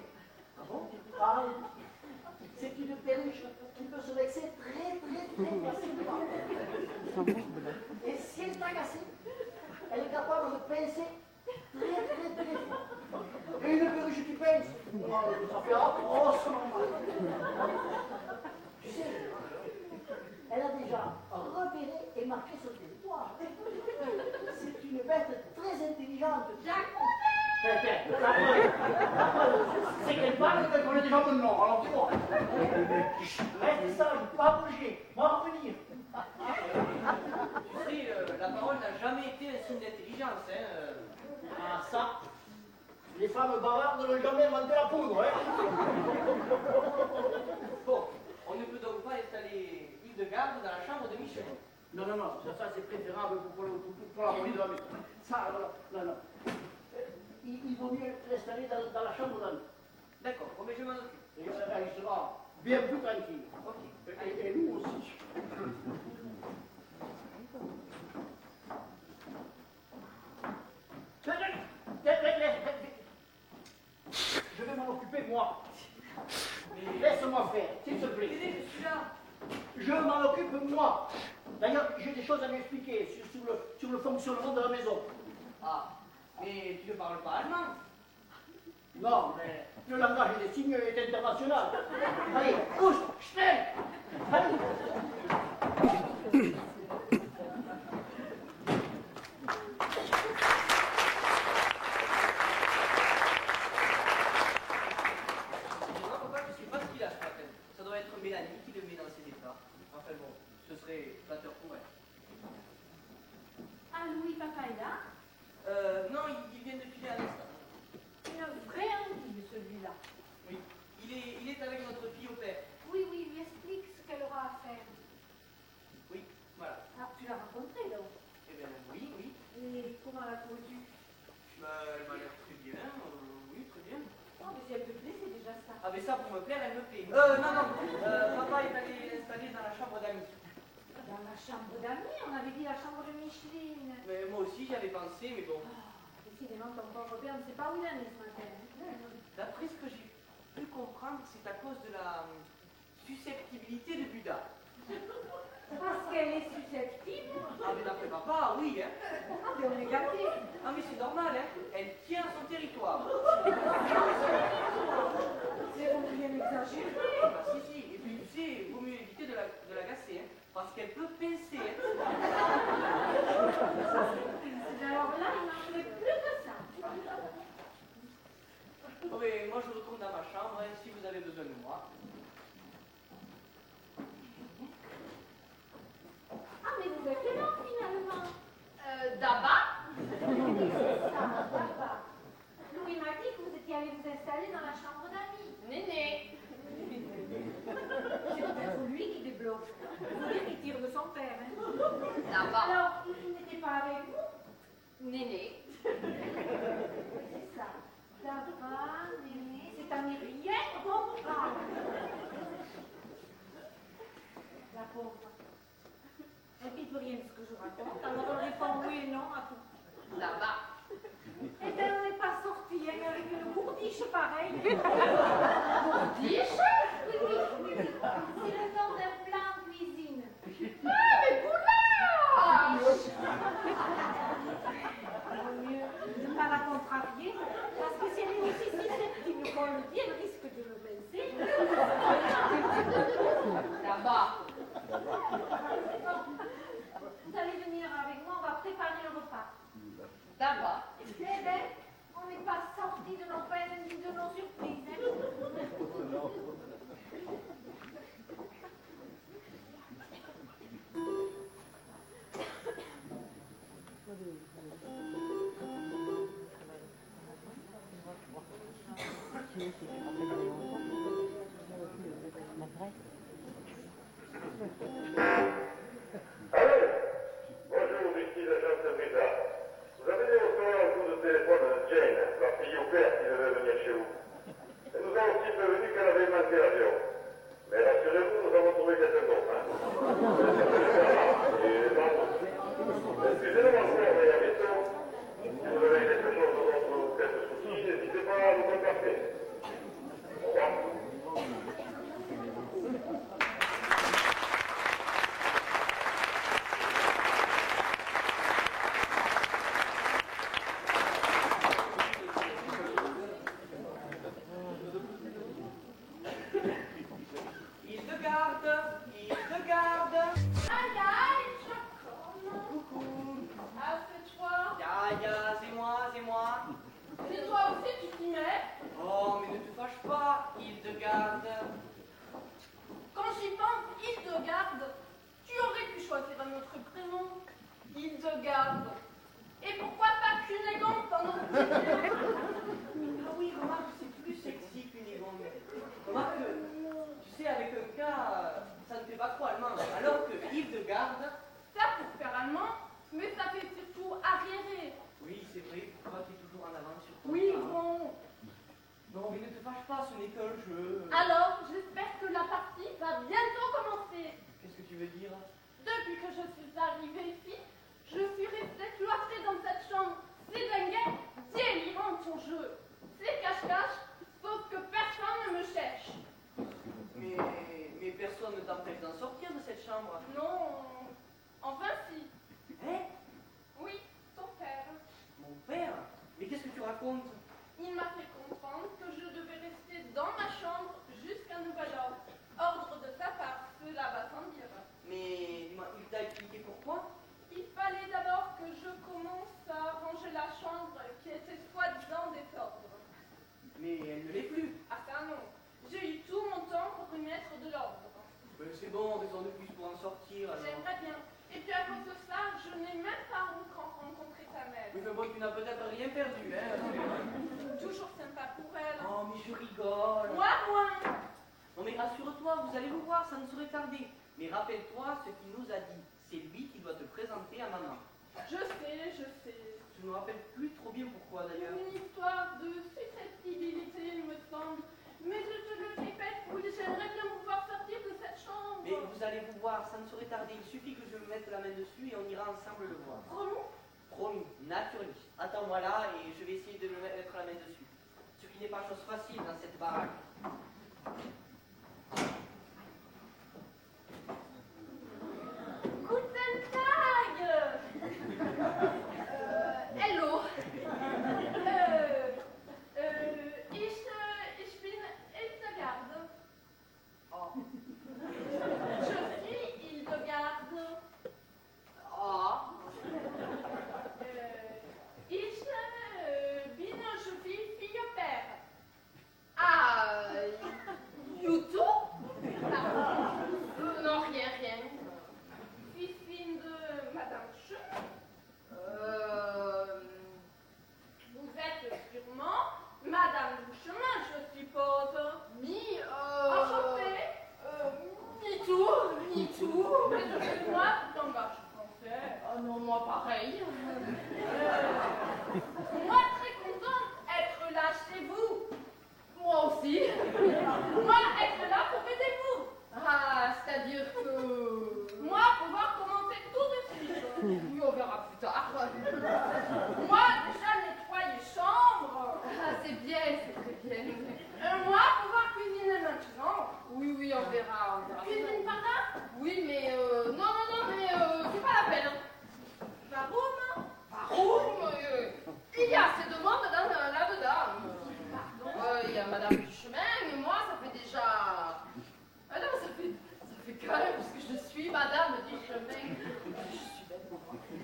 Ah bon? Ah, c'est une perruche qui peut se vexer très facilement. Et si elle est agacée, elle est capable de pincer très fort. Et une perruche qui pince, ça fait atrocement mal. Tu sais, elle a déjà repéré et marqué son territoire. C'est une bête très intelligente. La preuve, c'est qu'elle parle et qu'elle connaît déjà mon nom. Alors tu vois. Reste sage, pas bouger, m'en revenir. Tu sais, la parole n'a jamais été un signe d'intelligence. Ah ça, les femmes bavardes n'ont jamais inventé la poudre. Bon, on ne peut donc pas installer Hildegarde dans la chambre de Michel. Non, ça c'est préférable pour la police de la maison. Ça, non. Il vaut mieux l'installer dans la chambre d'amis. D'accord, bon, mais je m'en occupe. Et il sera bien plus tranquille. Ok. Et nous aussi. Je vais m'en occuper moi. Laisse-moi faire, s'il te plaît. Je suis là. Je m'en occupe moi. D'ailleurs, j'ai des choses à lui expliquer sur le fonctionnement de la maison. Ah, mais tu ne parles pas allemand. Non, mais le langage des signes est international. Allez, couche, schnell. Allez. Non, papa, je ne sais pas ce qu'il a ce matin. Ça doit être Mélanie qui le met dans ses états. Enfin bon, ce serait flatteur pour elle. Ah, Louis, papa est là? Non, il vient de filer à l'instant. Une vraie envie de celui-là. Oui, il est avec notre fille au père. Oui, lui explique ce qu'elle aura à faire. Oui, voilà. Ah, tu l'as rencontrée, donc? Eh bien, oui. Et comment la trouves-tu? Elle m'a l'air très bien. Oui, très bien. Oh, mais si elle te plaît, c'est déjà ça. Ah, mais ça, pour me plaire, elle me plaît. Non. Papa est allé l'installer dans la chambre d'amis. Dans la chambre d'amis, on avait dit la chambre de Micheline. Mais moi aussi, j'y avais pensé, mais bon. Décidément, ton pauvre père ne sait pas où il en est ce matin. D'après ce que j'ai pu comprendre, c'est à cause de la susceptibilité de Buda. Parce qu'elle est susceptible. Ah, mais d'après papa, oui, hein. Ah, mais on est gâtés. Ah, mais c'est normal, hein. Elle tient son territoire. C'est bien exagéré. Bah, si. Et puis, tu sais, il vaut mieux éviter de l'agacer, hein. Parce qu'elle peut pincer, hein. Alors là, il n'en fait plus que ça. Bon, mais moi, je retourne dans ma chambre, hein, si vous avez besoin de moi. Ah, mais vous êtes là, finalement. D'abord, C'est ça, papa. Louis m'a dit que vous étiez allé vous installer dans la chambre d'amis. Néné. C'est peut-être lui qui débloque. Vous dire qu'il tire de son père. Hein. D'abord, Alors, il n'était pas avec vous? Néné. C'est ça. D'abord, Néné, c'est à n'y rien comprendre. La pauvre. Elle ne peut rien de ce que je raconte, alors elle répond oui et non à tout. Là-bas. Eh bien, on n'est pas sorti hein, avec une bourdiche pareille. Bourdiche? Oui, oui, oui, oui. C'est le nom d'un plat en cuisine. Ah, mais goulash! Vaut mieux ne pas la contrarier, parce que si elle est aussi susceptible qu'on le dit, elle risque de le pincer. Là-bas. Vous allez venir avec moi, on va préparer le repas. Là-bas. Eh bien, on n'est pas sortis de nos peines ni de nos surprises. Hein. Bonjour, ici l'agent Sabrina. Vous avez reçu un coup de téléphone de Jane, la fille au père qui devait venir chez vous. Elle nous a aussi prévenu qu'elle avait manqué l'avion. Mais rassurez-vous, nous avons trouvé quelqu'un d'autre. Hein. Excusez-nous encore, mais à bientôt. Si vous avez quelque chose d'autre ou quelques soucis, n'hésitez pas à nous contacter. Au revoir. Hildegarde. Aïe, aïe, Jacob. Coucou. Ah, c'est toi. Ya, c'est moi. C'est toi aussi, tu t'y mets. Oh, mais ne te fâche pas, Hildegarde. Quand j'y pense, Hildegarde, tu aurais pu choisir un autre prénom. Hildegarde. Et pourquoi pas Cunégonde pendant Ah oui, remarque, c'est plus sexy qu'Unigonde. Remarque, tu sais, avec un K, ça ne fait pas trop allemand. Alors que Hildegarde, ça pour faire allemand, mais ça fait surtout arriéré. oui, c'est vrai, toi, t'es toujours en avance sur ton Oui, temps. bon. Non, mais ne te fâche pas, ce n'est qu'un jeu. Alors, j'espère que la partie va bientôt commencer. Qu'est-ce que tu veux dire? Depuis que je suis arrivée ici, je suis restée cloîtrée dans cette chambre. C'est dingue, délirant ton jeu. C'est cache-cache, sauf que personne ne me cherche. Mais personne ne t'empêche d'en sortir de cette chambre. Non, enfin si. Hein? Oui, ton père. Mon père? Mais qu'est-ce que tu racontes? Il m'a fait comprendre que je devais rester dans ma chambre jusqu'à nouvel ordre. Ordre de sa part, cela va sans dire. Mais dis-moi, il t'a expliqué pourquoi? Il fallait d'abord que je commence à ranger la chambre qui était soi-disant désordre. Mais elle ne l'est plus. Ah ça non, j'ai eu tout mon temps pour y mettre de l'ordre. Mais c'est bon, raison de plus pour en sortir alors. J'aimerais bien. Et puis à cause de ça, je n'ai même pas rencontré ta mère. Oui, mais bon, tu n'as peut-être rien perdu, hein? Toujours sympa pour elle. Oh, mais je rigole. Moi, moins. Non, mais rassure-toi, vous allez nous voir, ça ne saurait tarder. Mais rappelle-toi ce qu'il nous a dit. C'est lui qui doit te présenter à maman. Je sais. Je ne me rappelle plus trop bien pourquoi d'ailleurs. Une histoire de susceptibilité, il me semble. Mais je te le répète, oui, j'aimerais bien pouvoir sortir de cette chambre. Mais vous allez vous voir, ça ne saurait tarder. Il suffit que je me mette la main dessus et on ira ensemble le voir. Promis. Promis, naturally. Attends-moi là et je vais essayer de me mettre la main dessus. Ce qui n'est pas chose facile dans cette baraque. Guten Tag. Hello. Ich bin Hildegarde. Oh. Je suis Hildegarde. Oh. Je suis fille au père. Ah, YouTube? Non, rien. Fille de Madame Che. Vous êtes sûrement Madame Douchemin, je suppose. Enchantée. Me too. Excusez-moi, langage français. Oh non, moi pareil. Moi très contente d'être là chez vous. Moi aussi. Moi être là pour aider vous. Ah, c'est-à-dire que... Moi pouvoir commencer tout de suite. Oui, on verra plus tard.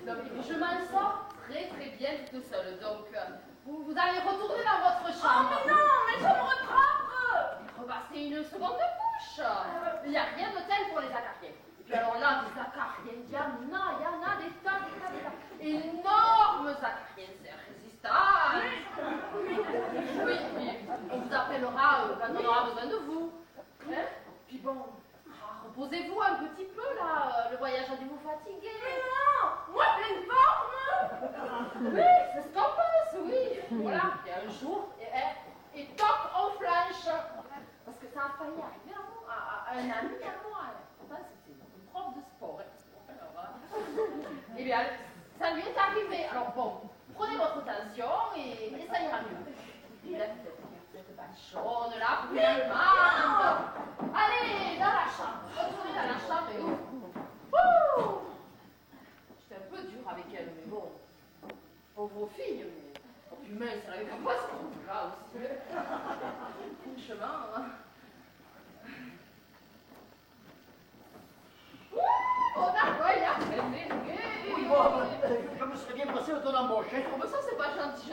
Non, mais je m'en sors très très bien toute seule. Donc, vous allez retourner dans votre chambre. Oh, mais non, mais chambre propre. Repassez une seconde couche. Il n'y a rien de tel pour les acariens. Et puis alors là, des acariens, il y en a des tas. Énormes acariens, c'est irrésistible. Oui, on vous appellera quand on aura besoin de vous. Hein? Puis bon, reposez-vous un petit peu là, le voyage a dû vous fatiguer. Mais non, moi pleine forme. Oui, c'est ce qu'on pense, oui. Voilà, et un jour, et toc, on flanche. Parce que ça a failli arriver à un ami à moi. Pourtant, c'était une prof de sport. Eh bien, ça lui est arrivé. Alors bon, prenez votre tension et ça ira mieux. Et là, vous êtes pas chaude là, vous la demande. Allez, dans la chambre. Retournez dans la chambre et ouh. J'étais un peu dure avec elle, mais bon. Pauvre fille, mais. Oh, puis mince, elle avait pas ce coup-là aussi. Franchement. Oh, d'accord, il a fait. Oui, bon, je me serais bien passé de ton embauche. Hein. Oh, mais ça, c'est pas gentil.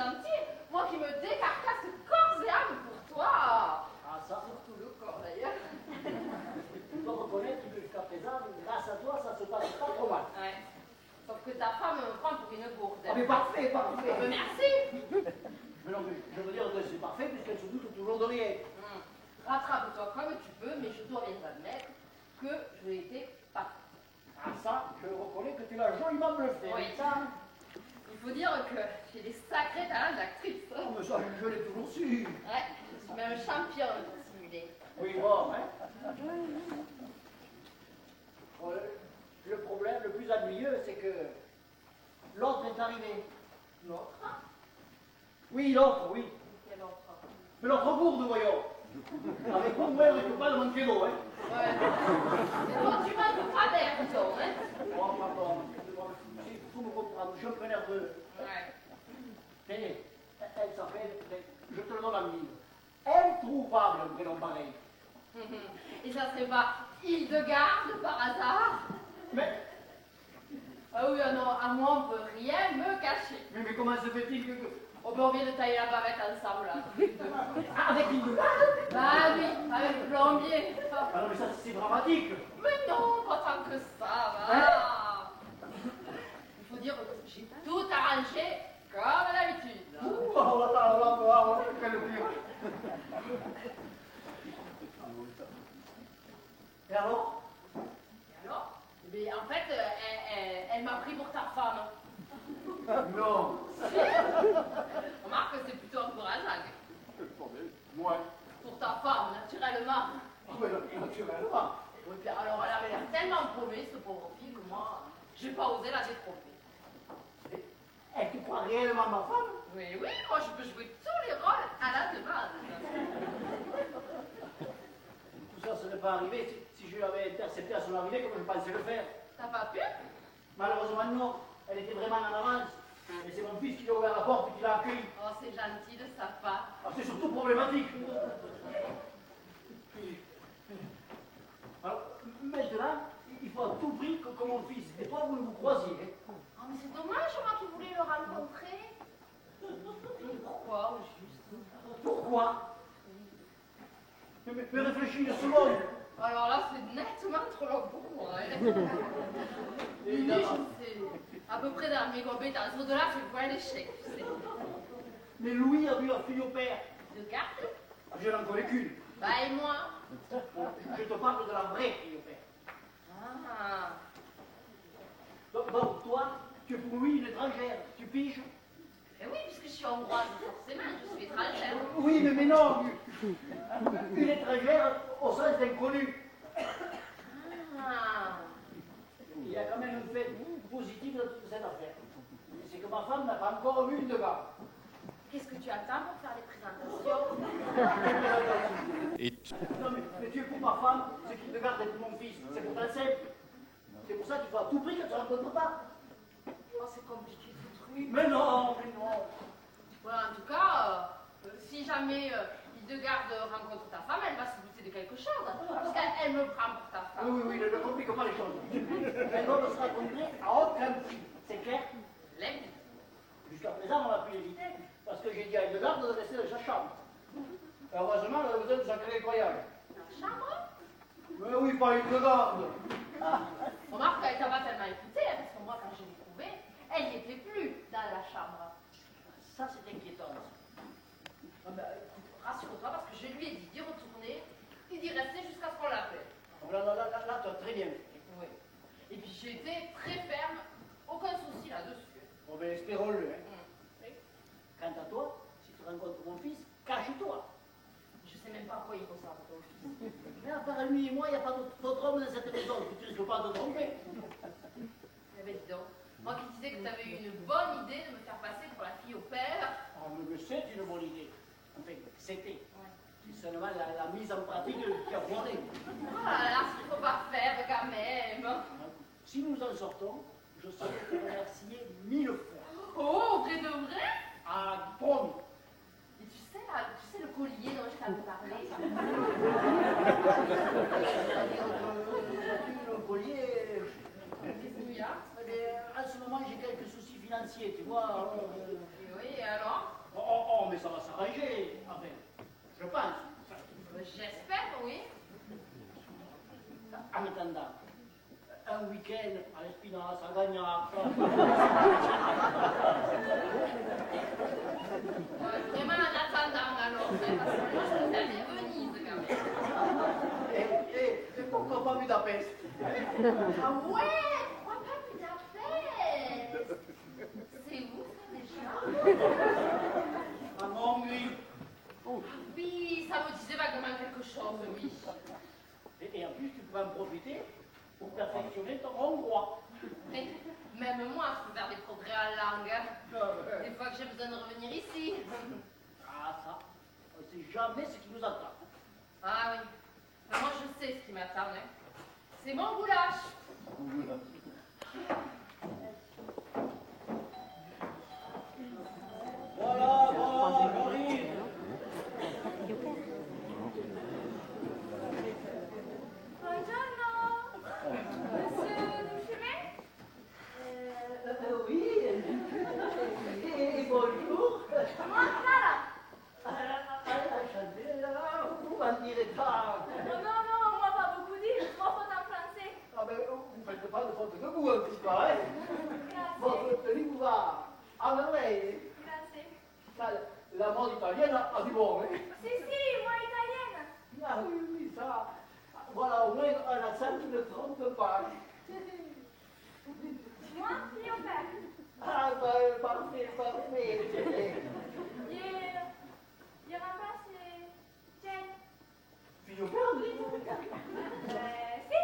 Moi qui me décarcasse corps et âme pour toi. Ah, ça. Surtout le corps, d'ailleurs. Tu dois reconnaître que jusqu'à présent, grâce à toi, ça se passe pas trop mal. Ouais. Sauf que ta femme me prend pour une gourde. Ah, mais parfait. Mais merci. Mais non, mais je veux dire que c'est parfait puisqu'elle se doute toujours de rien. Rattrape-toi comme tu peux, mais je dois bien admettre que je n'ai été pas. Ah, ça, je reconnais que tu l'as joliment bluffé. Oui. Ça. Il faut dire que j'ai des sacrés talents d'actrice. Oh, mais ça, je l'ai toujours su. Ouais, je suis même championne pour simuler. Oui, bon, hein. Le problème le plus ennuyeux, c'est que l'autre est arrivé. L'autre? Oui, l'autre, oui. Quel autre? Mais l'autre gourde, voyons. Avec vous, ouais, on ne peut pas le manquer d'eau, hein. Ouais. Et toi, tu manques pas d'air, disons, hein? Oh, pardon. Il faut me comprendre, je suis un peu nerveux. Ouais. Tenez, elle s'appelle, je te le donne en mille. Introuvable, un prénom pareil. Et ça serait pas Hildegarde par hasard? Mais Ah oui, ah non, à moi, on peut rien me cacher. mais comment se fait-il que... Oh, ben, on vient de tailler la bavette ensemble, là. Ah, avec une... Bah oui, avec le plombier. Ah non, mais ça, c'est dramatique. Mais non, pas tant que ça, va. Il faut dire que j'ai tout arrangé comme d'habitude. Oh là, quel pire. Et alors? Et alors? Eh bien, en fait, elle m'a pris pour ta femme. Non. Remarque que c'est plutôt encourageant. Moi. Pour ta femme, naturellement. Oh, mais naturellement. Oui, puis alors elle avait l'air tellement paumée, ce pauvre fille, que moi, j'ai pas osé la détromper. Et tu crois réellement ma femme? Oui, oui, moi je peux jouer tous les rôles à la demande. Tout ça serait pas arrivé si je l'avais intercepté à son arrivée comme je pensais le faire. T'as pas pu? Malheureusement, non. Elle était vraiment en avance. Et c'est mon fils qui lui a ouvert la porte et qui l'a accueilli. Oh, c'est gentil de sa part. Ah, c'est surtout problématique. Alors, maintenant, il faut à tout prix que mon fils et toi, vous ne vous croisiez. Oh, mais c'est dommage, moi qui voulais le rencontrer. Mais pourquoi, au juste? Pourquoi? Mais réfléchis une seconde. Alors là, c'est nettement trop long pour moi. Hein. Lui, je sais. À peu près dans mes compétences. Au-delà, c'est pas l'échec, tu sais. Mais Louis a vu la fille au père. De carte? Je n'en connais qu'une. Bah, et moi? Je te parle de la vraie fille au père. Ah. Donc, toi, tu es pour lui une étrangère. Tu piges? Eh oui, puisque je suis hongroise, forcément, je suis étrangère. Oui, mais non. Une étrangère au sens d'inconnu. Ah. Il y a quand même un fait positif dans toute cette affaire. C'est que ma femme n'a pas encore vu de gars. Qu'est-ce que tu attends pour faire les présentations? Non, mais tu es pour ma femme, ce qui te garde est pour mon fils. C'est pourtant simple. C'est pour ça qu'il faut à tout prix que tu ne rencontres pas. Oh, c'est compliqué ce truc. Mais non, mais non. Voilà, en tout cas, si jamais Hildegarde rencontre ta femme, elle va se douter de quelque chose. Parce qu'elle me prend pour ta femme. Oui, ne complique pas les choses. Elle doit se rencontrer à aucun prix. C'est clair? garde de rester dans sa chambre. Heureusement, elle a besoin de sacré nettoyage. La chambre? Mais oui, pas une garde. Remarque qu'elle t'a pas tellement écouté, hein, parce que moi, quand je l'ai trouvée, elle n'y était plus dans la chambre. Ça, c'est inquiétant. Ah ben, écoute, rassure-toi, parce que je lui ai dit d'y retourner et d'y rester jusqu'à ce qu'on l'appelle. Là, tu as très bien fait. Oui. Et puis j'ai été très ferme, aucun souci là-dessus. Bon, ben, espérons-le. Hein. Oui. Quant à toi, si tu rencontres mon fils, cache-toi. Je sais même pas à quoi il ressemble, ton fils. Mais à part lui et moi, il n'y a pas d'autre homme dans cette maison. Tu ne risques pas de te tromper. Eh ben dis donc, moi qui disais que tu avais eu une bonne idée de me faire passer pour la fille au père. Ah, mais c'est une bonne idée. Enfin, c'était. Ouais. C'est seulement la mise en pratique qui a foiré. Voilà, ce qu'il faut pas faire quand même. Si nous en sortons, je serai te remercier 1000 fois. Oh, vrai de vrai? Ah, promis. Et tu sais là, le collier dont je t'avais parlé? Le collier. Qu'est-ce qu'il y a? En ce moment, j'ai quelques soucis financiers, tu vois. Alors, Oui, et alors? oh, mais ça va s'arranger. Enfin, je pense. J'espère, oui. En attendant, un week-end à l'Espinasse, à Gagnac. Vraiment en attendant alors, hein, parce que moi je peux aller à Venise quand même. Et pourquoi pas Budapest? Ah ouais, pourquoi pas Budapest? C'est où ça déjà? À Montgui. Oui, ça me disait vaguement quelque chose, oui. Et en plus, tu pourras en profiter pour perfectionner ton hongrois. Mais même moi, je peux faire des progrès en langue. Des fois que j'ai besoin de revenir ici. Ah, ça, on ne sait jamais ce qui nous attend. Ah oui. Mais moi, je sais ce qui m'attend. Hein. C'est mon goulash. Voilà, j'arrive. Monsieur, vous fumez? Oui. Et bonjour. Moi, Clara. Enchanté. Vous m'en direz pas. Oh, non, moi pas beaucoup dire, trois fautes en français. Ah ben, vous ne faites pas de faute de goût, en tout cas, hein. Grazie. Votre tenue vous va à merveille. Grazie. La mode italienne a du bon, hein. Si, moi italienne. Ah oui, ça. Voilà, au moins un accent qui ne trompe pas. Moi, fille au père. Ah, ben, parfait. Il remplace Jane. Puis au père, Si.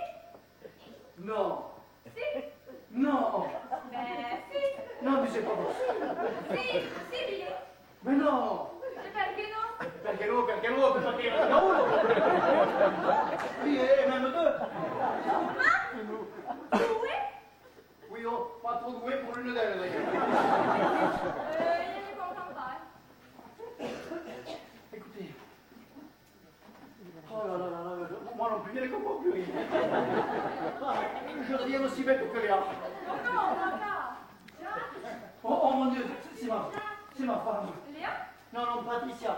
non. Si. Non. Si. Non, mais c'est pas possible. Si, Billy. Mais non. Perché no? Perché no, perché il y en a uno. Oui, et même deux. Due? Oui, oh, pas trop doué pour l'une d'elles, d'ailleurs. Io ne comprends pas. Écoutez. Oh là là là là, moi non plus, je ne comprends plus rien. Ah, je deviens aussi bête que Léa. Oh no, papà. Già? Oh mon Dieu, c'est ma femme. Léa? Non, Patricia.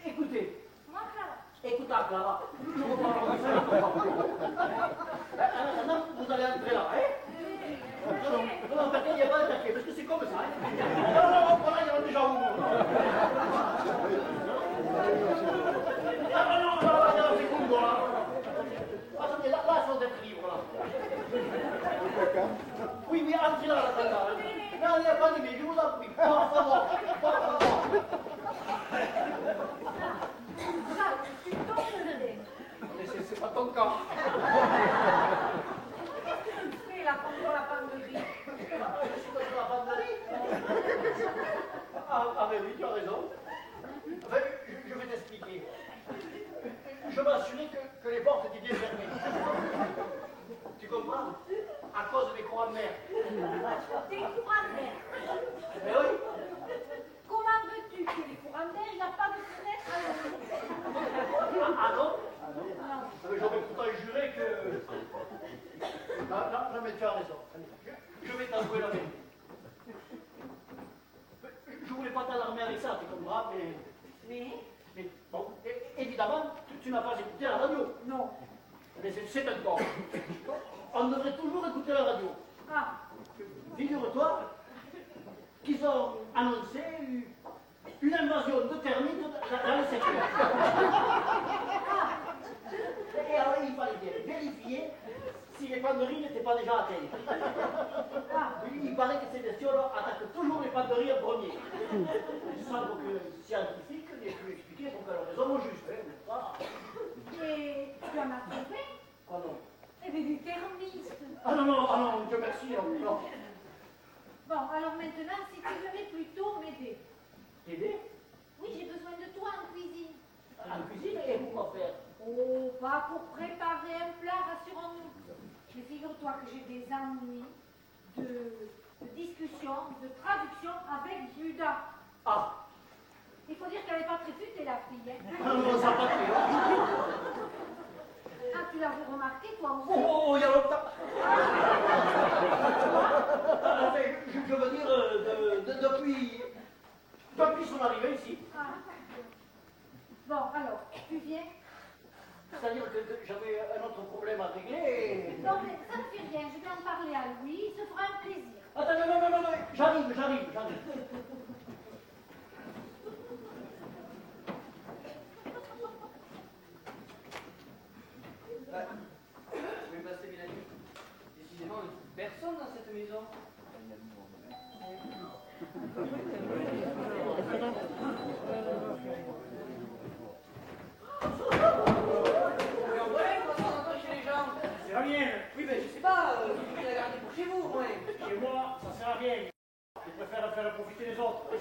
Écoutez, Moi, Clara. écoute, Clara, je reprends mon frère. En attendant, vous allez entrer là, hein? Non, parce qu'il n'y a pas d'attaquer, parce que c'est comme ça, hein? Non, voilà, il y en a déjà un. Ah non, c'est cool, là. Attendez, là, ils sont être libres, là. Oui, entrez là, là. Non, il n'y a pas de mais je vous en prie. Par favor. Tu tombes le nez. Mais c'est pas ton cas. Qu'est-ce que tu fais là contre la penderie? Je suis dans la banderie. Ah, mais oui, tu as raison. Enfin, je vais t'expliquer. Je m'assurais que les portes étaient bien fermées. Tu comprends? À cause des courants de mer. Des courants d'air. Mais oui. Comment veux-tu que les courants d'air, il n'y a pas de fenêtre? Ah non? Non. Mais j'aurais pourtant juré que... Non, mais tu as raison. Je vais t'avouer la vérité. Je voulais pas t'alarmer avec ça, tu comprends? c'est un con. On devrait toujours écouter la radio. Ah, Figure-toi qu'ils ont annoncé une invasion de termites dans le secteur. Et alors il fallait bien vérifier si les penderies n'étaient pas déjà atteintes. Il paraît que ces bestioles attaquent toujours les penderies en premier. Il semble que les scientifiques n'aient pu expliquer pour quelle raison au juste. Voilà. et tu en as trouvé? Ah non. Eh bien, des termites. Ah non, Dieu merci, non. Bon, alors maintenant, si tu venais plutôt m'aider. T'aider? Oui, j'ai besoin de toi en cuisine. En cuisine et pourquoi faire? Oh, pas pour préparer un plat, rassurons-nous. Mais figure-toi que j'ai des ennuis de discussion, de traduction avec Judas. Ah. Il faut dire qu'elle n'est pas très futée, la fille. Hein. Ah non, ça va pas. Ah, tu l'avais remarqué, toi aussi? Oh, il y a longtemps. Je veux dire, depuis son arrivée ici. Ah. Bon, alors, tu viens? C'est-à-dire que j'avais un autre problème à régler. Non, mais ça ne fait rien, je vais en parler à lui, il se fera un plaisir. Attends, non, j'arrive. Je vais passer bien la nuit. Décidément, il ne trouve personne dans cette maison. Mais en vrai, quoi, ça entend chez les gens. C'est la mienne. Oui, ben je sais pas, vous pouvez la garder pour chez vous, au moins. Chez moi, ça sert à rien. Je préfère faire profiter les autres. Vous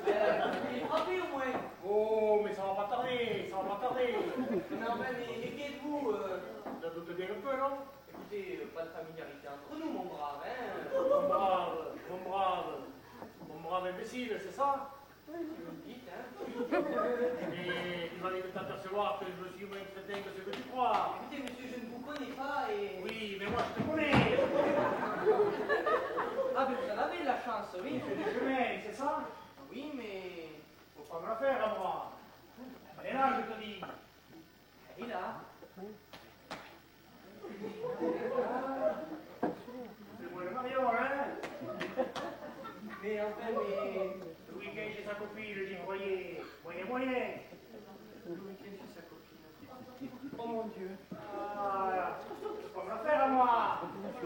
les frappez, au moins. Oh, mais ça va pas tarder. Mais enfin, mais qui êtes-vous Ça doute bien un peu, non? Écoutez, pas de familiarité entre nous, mon brave, hein. Mon brave imbécile, c'est ça? Tu me le dites, hein. Et tu vas vite t'apercevoir que je suis moins certain que ce que tu crois. Écoutez, monsieur, je ne vous connais pas et... Oui, mais moi je te connais. Ah, ben vous en avez de la chance, oui. C'est des chemins, c'est ça? Oui, mais... Faut pas me la faire à moi. Et là, je te dis. Et là... C'est moi le Marion, hein? Mais enfin, mais... Le week-end chez sa copine, je dis moyen. Le week-end chez sa copine. Oh mon Dieu. Ah, faut pas me la faire à moi. Je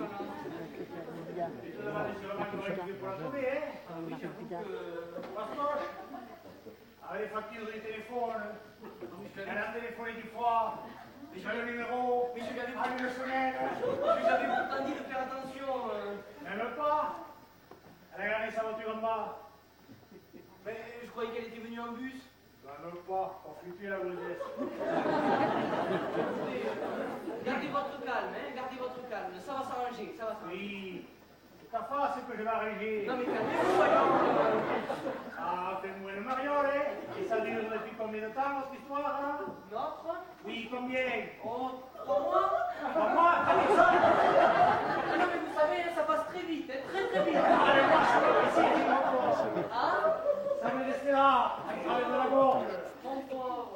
te demande sûrement comment tu fais pour la trouver, hein? Ah oui, j'avoue que... Pastoche. Avec les factures du téléphone. Elle a téléphoné du froid. Déjà le numéro. Mais je lui avais À une semaine. pourtant dit de faire attention. Même pas. Elle a gardé sa voiture en bas. Mais je croyais qu'elle était venue en bus. Même pas. Pour fluctuer la grossesse. Écoutez, gardez votre calme, hein, gardez votre calme. Ça va s'arranger, ça va s'arranger. Oui. C'est ta face que je vais arranger. Non mais calmez-vous, voyons. Ah, fais-moi le mariole, hein? Et ça dure depuis combien de temps, votre histoire, hein? Notre? Oui, combien? Oh, 3 mois? Pas moi, allez, ça! Ah non mais vous savez, hein, ça passe très vite, hein, très vite. Allez, moi, je vais ici, dis-moi. Hein? Ça me laisse là, avec de la gorge. Mon pauvre.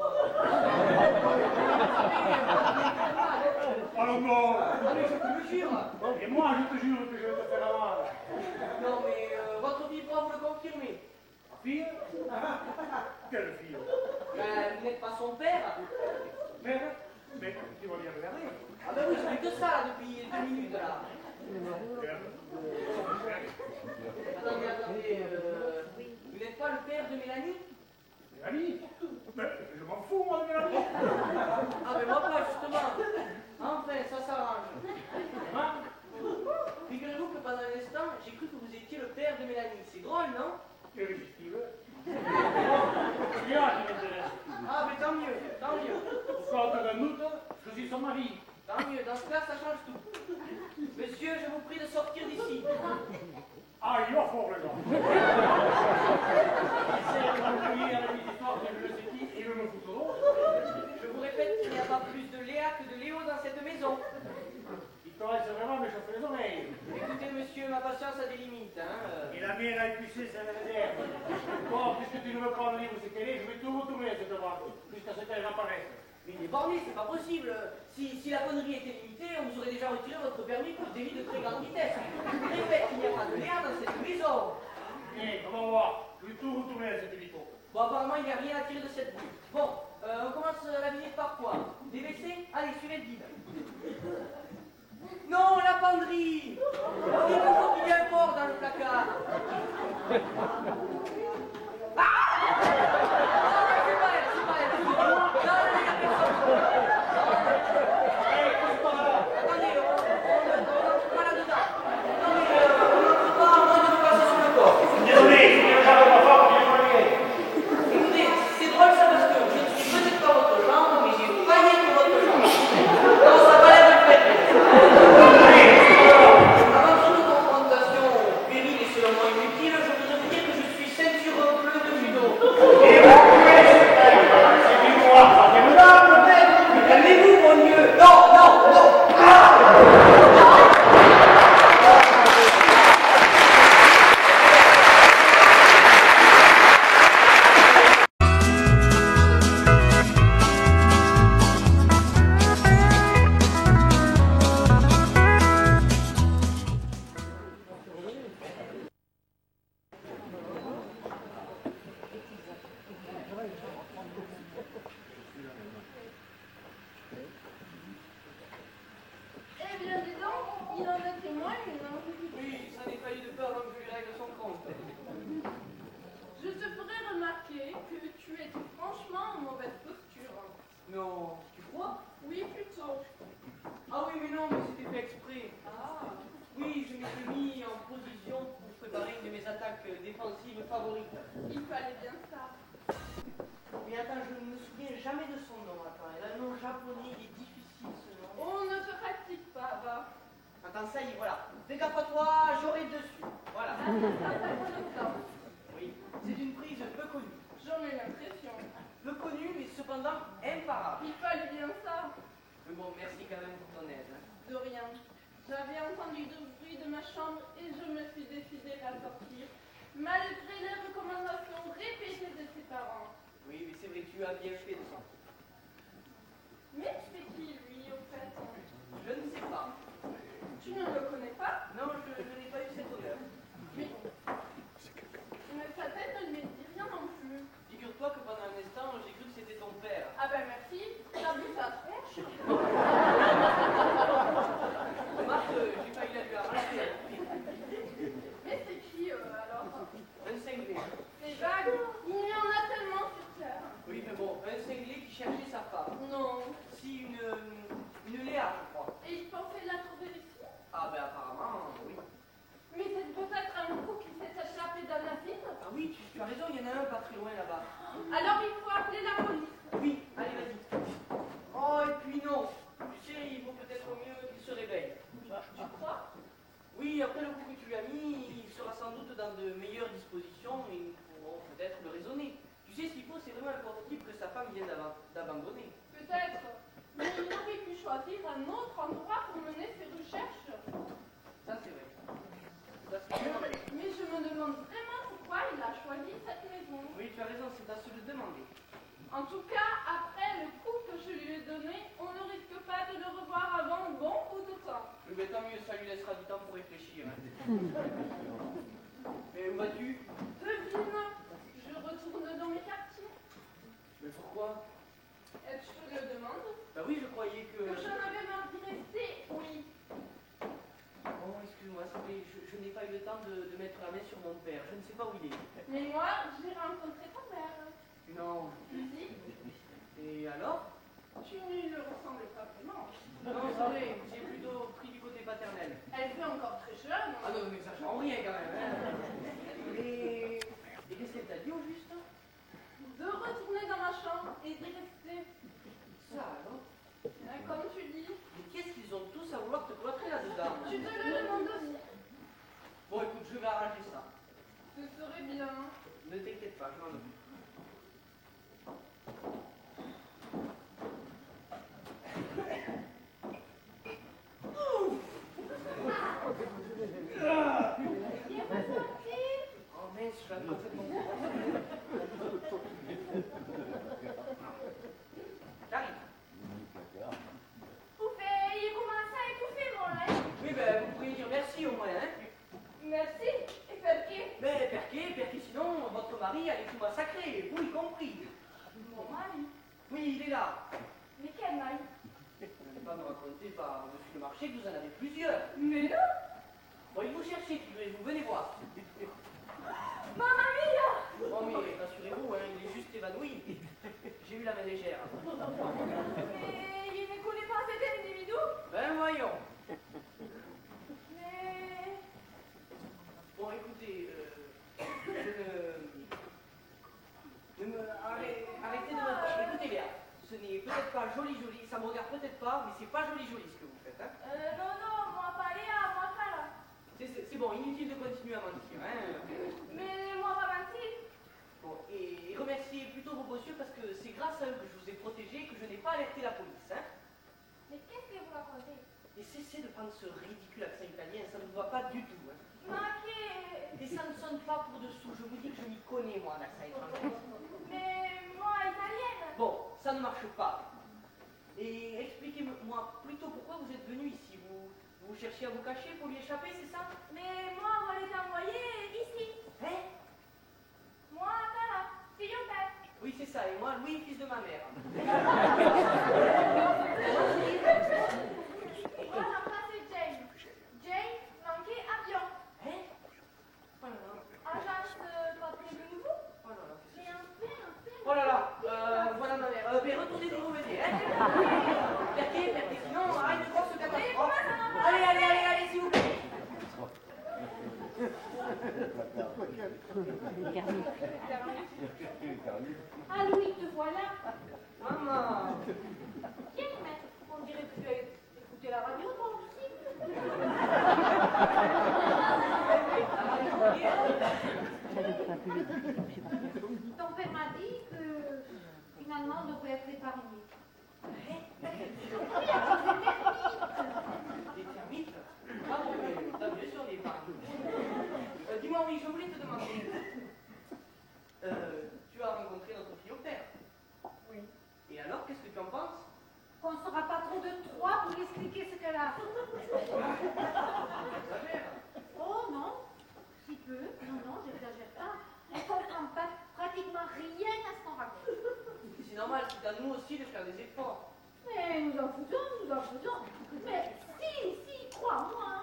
Alors bon. Ah mais je te le jure. Et moi, je te jure que je vais te faire mal. Non mais votre fille pourra vous le confirmer. Fille? Quelle fille? Ben, vous n'êtes pas son père. Mais tu vas bien regarder. Ah ben oui, je fais que ça là, depuis 2 minutes là. Attendez, vous n'êtes pas le père de Mélanie? Mélanie? Mais je m'en fous, moi, de Mélanie. Ah ben moi pas, justement. Enfin, ça s'arrange. Hein? Figurez-vous que pendant un instant, j'ai cru que vous étiez le père de Mélanie. C'est drôle, non? Quel est ce qu'il veut? C'est bien qui m'intéresse. Ah mais tant mieux, tant mieux. Pourquoi autant d'un doute, je suis son mari. Tant mieux, dans ce cas, ça change tout. Monsieur, je vous prie de sortir d'ici. Ah, il va fort, le gars. C'est tranquille à la petite histoire que je le sais qui, il veut me foutre l'eau. Je vous répète qu'il n'y a pas plus de Léa que de Léo dans cette maison. Il te reste vraiment me chauffer les oreilles. Écoutez, monsieur, ma patience a des limites, hein. Et la mienne a épuisé sa réserve. Bon, puisque tu ne veux pas me dire où c'est qu'elle est, je vais tout retourner cette vente, jusqu'à ce qu'elle apparaisse. Mais il est borné, c'est pas possible. Si la connerie était limitée, on vous aurait déjà retiré votre permis pour délit de très grande vitesse. Répète qu'il n'y a pas de l'air dans cette maison. Bien, on va voir. Je vais tout retourner à cet hélico. Bon, apparemment, il n'y a rien à tirer de cette bouche. Bon, on commence la visite par quoi? Des WC? Allez, suivez le guide. Non, la penderie! Il y a quelque chose qui vient fort dans le placard. Ah! Non, c'est pas elle, c'est pas elle. Non, il n'y a personne. Attendez, on pas là-dedans. Non, mais on n'entre pas, on ne passer sous le corps. Désolé, je viens de ma femme, bien moyen. Écoutez, c'est drôle ça parce que je ne suis peut-être pas votre genre, mais j'ai failli que votre genre. Non, ça va l'air de le faire. Avant toute confrontation virile et selon moi inutile, je voudrais vous dire que je suis ceinture bleue de judo. Et vous pouvez, c'est du noir, ça fait là, peut-être. Mais calmez-vous, mon Dieu. Non, non, non. Eh bien, dis donc, il en a témoin, non? Oui, ça n'est pas eu de peur avant que je lui règle son compte. Je te ferai remarquer que tu es franchement en mauvaise posture. Non, tu crois? Oui, plutôt. Ah oui, mais non, mais c'était fait exprès. Ah, Oui, je m'étais mis en position pour préparer une de mes attaques défensives favorites. il fallait bien ça. Mais attends, je ne me souviens jamais de son nom. Attends, elle a un nom japonais, il est difficile ce nom. On ne te fatigue pas, va. Attends, ça y est, voilà. Fais gaffe à toi, j'aurai dessus. Voilà. Oui, c'est une prise peu connue. J'en ai l'impression. Peu connue, mais cependant imparable. Il fallait bien ça. Mais bon, merci quand même pour ton aide. Hein. De rien. J'avais entendu le bruit de ma chambre et je me suis décidée à sortir, malgré les recommandations répétées de ses parents. Oui, mais c'est vrai que tu as bien fait de ça. Mais c'est qui, lui, au fait? Je ne sais pas. Tu ne le connais pas? Non, je n'ai pas eu cet honneur. Mais sa tête ne lui dit rien non plus. Figure-toi que pendant un instant, j'ai cru que c'était ton père. Ah ben merci, t'as vu sa tronche? Remarque, j'ai failli la lui arracher. Mais c'est qui, alors? Un cinglé. C'est vague, il y en a tellement sur Terre. Oui, mais bon, un cinglé qui cherchait sa femme. Non. Si, une Léa, je crois. Et il pensait la trouver ici? Ah ben apparemment, oui. Mais c'est peut-être un coup qui s'est échappé d'un navire? Ah oui, tu as raison, il y en a un pas très loin là-bas. Alors il faut appeler la police. Oui, allez, vas-y. Oh, et puis non. Tu sais, il vaut peut-être mieux qu'il se réveille. Tu crois? Oui, après le coup que tu lui as mis, il sera sans doute dans de meilleures dispositions et nous pourrons peut-être le raisonner. Tu sais, ce qu'il faut, c'est vraiment un pauvre type que sa femme vient d'abandonner. Peut-être. Mais il aurait pu choisir un autre endroit pour mener ses recherches. Ça, c'est vrai. Ça, c'est vrai. Mais je me demande vraiment pourquoi il a choisi cette maison. Oui, tu as raison, c'est à se le demander. En tout cas, après le coup que je lui ai donné, on ne risque pas de le revoir avant un bon bout de temps. Oui, mais tant mieux, ça lui laissera du temps pour réfléchir. Hein. Mais où vas-tu? Devine, je retourne dans mes quartiers. Mais pourquoi? Et je te le demande. Bah oui, je croyais que... Que j'en avais marre d'y rester, oui. Oh, excuse-moi, je n'ai pas eu le temps de mettre la main sur mon père. Je ne sais pas où il est. Mais moi, j'ai rencontré ta mère. Non. Si. Et alors? Tu ne le ressembles pas vraiment. Non, c'est vrai, j'ai plutôt pris du côté paternel. Elle fait encore très jeune. Ah non, mais ça change rien quand même. Hein. Et qu'est-ce qu'elle t'a dit au juste? De retourner dans ma chambre et d'y rester. Ça alors? Comme tu dis. Mais qu'est-ce qu'ils ont tous à vouloir te cloîtrer là-dedans? Tu te le demandes aussi. Bon, écoute, je vais arranger ça. Ce serait bien. Ne t'inquiète pas, je m'en occupe. Oh mince, je l'avais complètement... J'arrive. Paris, allez tout massacrer, vous y compris. Mon mari. Oui, il est là. Mais quel mari? Vous ne pas me raconter par-dessus le marché que vous en avez plusieurs. Mais non. Bon, il vous cherchez, figurez-vous, venez voir. Mamma mia! Bon, mais rassurez-vous, hein, il est juste évanoui. J'ai eu la main légère. Mais il ne connaît pas cet individu? Ben voyons. Mais... Bon, écoutez, arrêtez de me... Écoutez bien, ce n'est peut-être pas joli, ça me regarde peut-être pas, mais c'est pas joli ce que vous faites, hein. Non, moi pas Léa, moi Clara. C'est bon, inutile de continuer à mentir, hein. Mais moi pas mentir. Bon, et remerciez plutôt vos bossus parce que c'est grâce à eux que je vous ai protégé que je n'ai pas alerté la police, hein. Mais qu'est-ce que vous racontez? Et cessez de prendre ce ridicule accent italien, ça ne vous va pas du tout, hein. Manqué. Et ça ne sonne pas pour dessous, je vous dis que je m'y connais, moi, en accent étranger. Mais moi italienne. Bon, ça ne marche pas. Et expliquez-moi plutôt pourquoi vous êtes venu ici. Vous cherchiez à vous cacher pour lui échapper, c'est ça? Mais moi, on les a envoyés ici. Hein? Moi, Clara, fille au père. Oui, c'est ça. Et moi, Louis, fils de ma mère. Moi, j'embrasse Jane. Jane, manqué avion. Hein? Oh là là. Agence papier de nouveau. Oh là là. Mais enfin. Oh là là. Voilà ma mère. Mais retournez vous venez, hein? Perquez, sinon, arrête de voir ce catastrophe. Allez, s'il vous plaît. Ah, Louis, te voilà. Maman. Tiens, mais on dirait que tu as écouté la radio, toi aussi. Ton père m'a dit que finalement on devrait être épargné. Des termites? Ah bon, mais t'as bien sûr des parents. Dis-moi, oui, je voulais te demander. Tu as rencontré notre fille au père? Oui. Et alors, qu'est-ce que tu en penses? Qu'on ne sera pas trop de trois pour expliquer ce qu'elle a. Ta mère? Oh non, si peu. Non, j'exagère pas. On ne comprend pas pratiquement rien à ce qu'on raconte. C'est normal, c'est à nous aussi de faire des efforts. Mais nous en faisons. Mais si, crois-moi.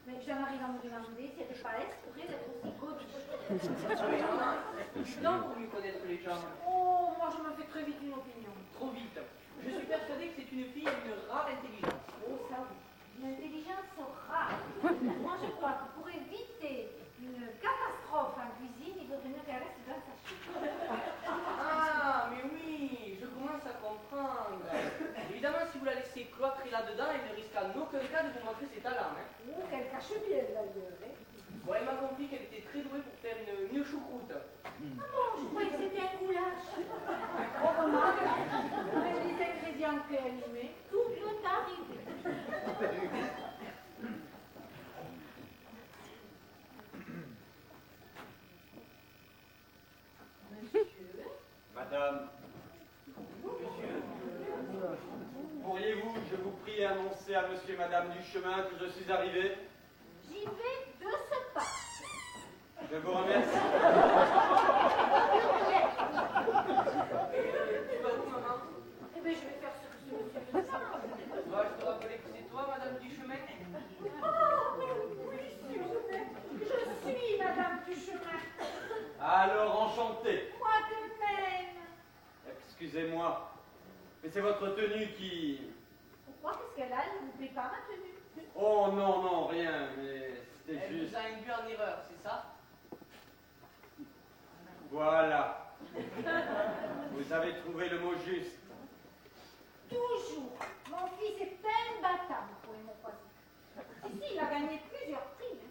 Mais j'arrive à me demander si elle n'est pas exprès d'être aussi gauche. Mais maman, du temps pour mieux connaître les gens. Oh, moi je me fais très vite une opinion. Trop vite. Je suis persuadé que c'est une fille d'une rare intelligence. Oh, ça oui. Une intelligence rare. Moi je crois que pour éviter une catastrophe en cuisine, il vaudrait mieux qu'elle reste dans sa chambre. Ah, mais oui, je commence à comprendre. Évidemment, si vous la laissez cloîtrer là-dedans, elle ne risque en aucun cas de vous montrer ses talents, hein. Oh, qu'elle cache bien d'ailleurs. Hein. Bon, elle m'a compris qu'elle était très douée pour faire une choucroute. Ah bon, je croyais que c'était un goulash. Oh, remarque, avec les ingrédients qu'elle y met, tout peut arriver. Monsieur? Madame, pourriez-vous, je vous prie, annoncer à monsieur et madame Duchemin que je suis arrivé? J'y vais de ce pas. Je vous remercie. Tu vas où, maman? Eh bien, je vais faire ce que ce monsieur me dit. Dois-je te rappeler que c'est toi, madame Duchemin? Oh, oui, s'il vous plaît. Je suis madame Duchemin. Alors, enchanté. Moi de même. Excusez-moi, mais c'est votre tenue qui... Pourquoi? Qu'est-ce qu'elle a? Elle ne vous plaît pas, ma tenue? Oh non, rien, mais c'était Elle juste... vous a induit en erreur, c'est ça? Voilà. Vous avez trouvé le mot juste. Toujours. Mon fils est imbattable pour les mots croisés. Ici, il a gagné plusieurs prix. Hein.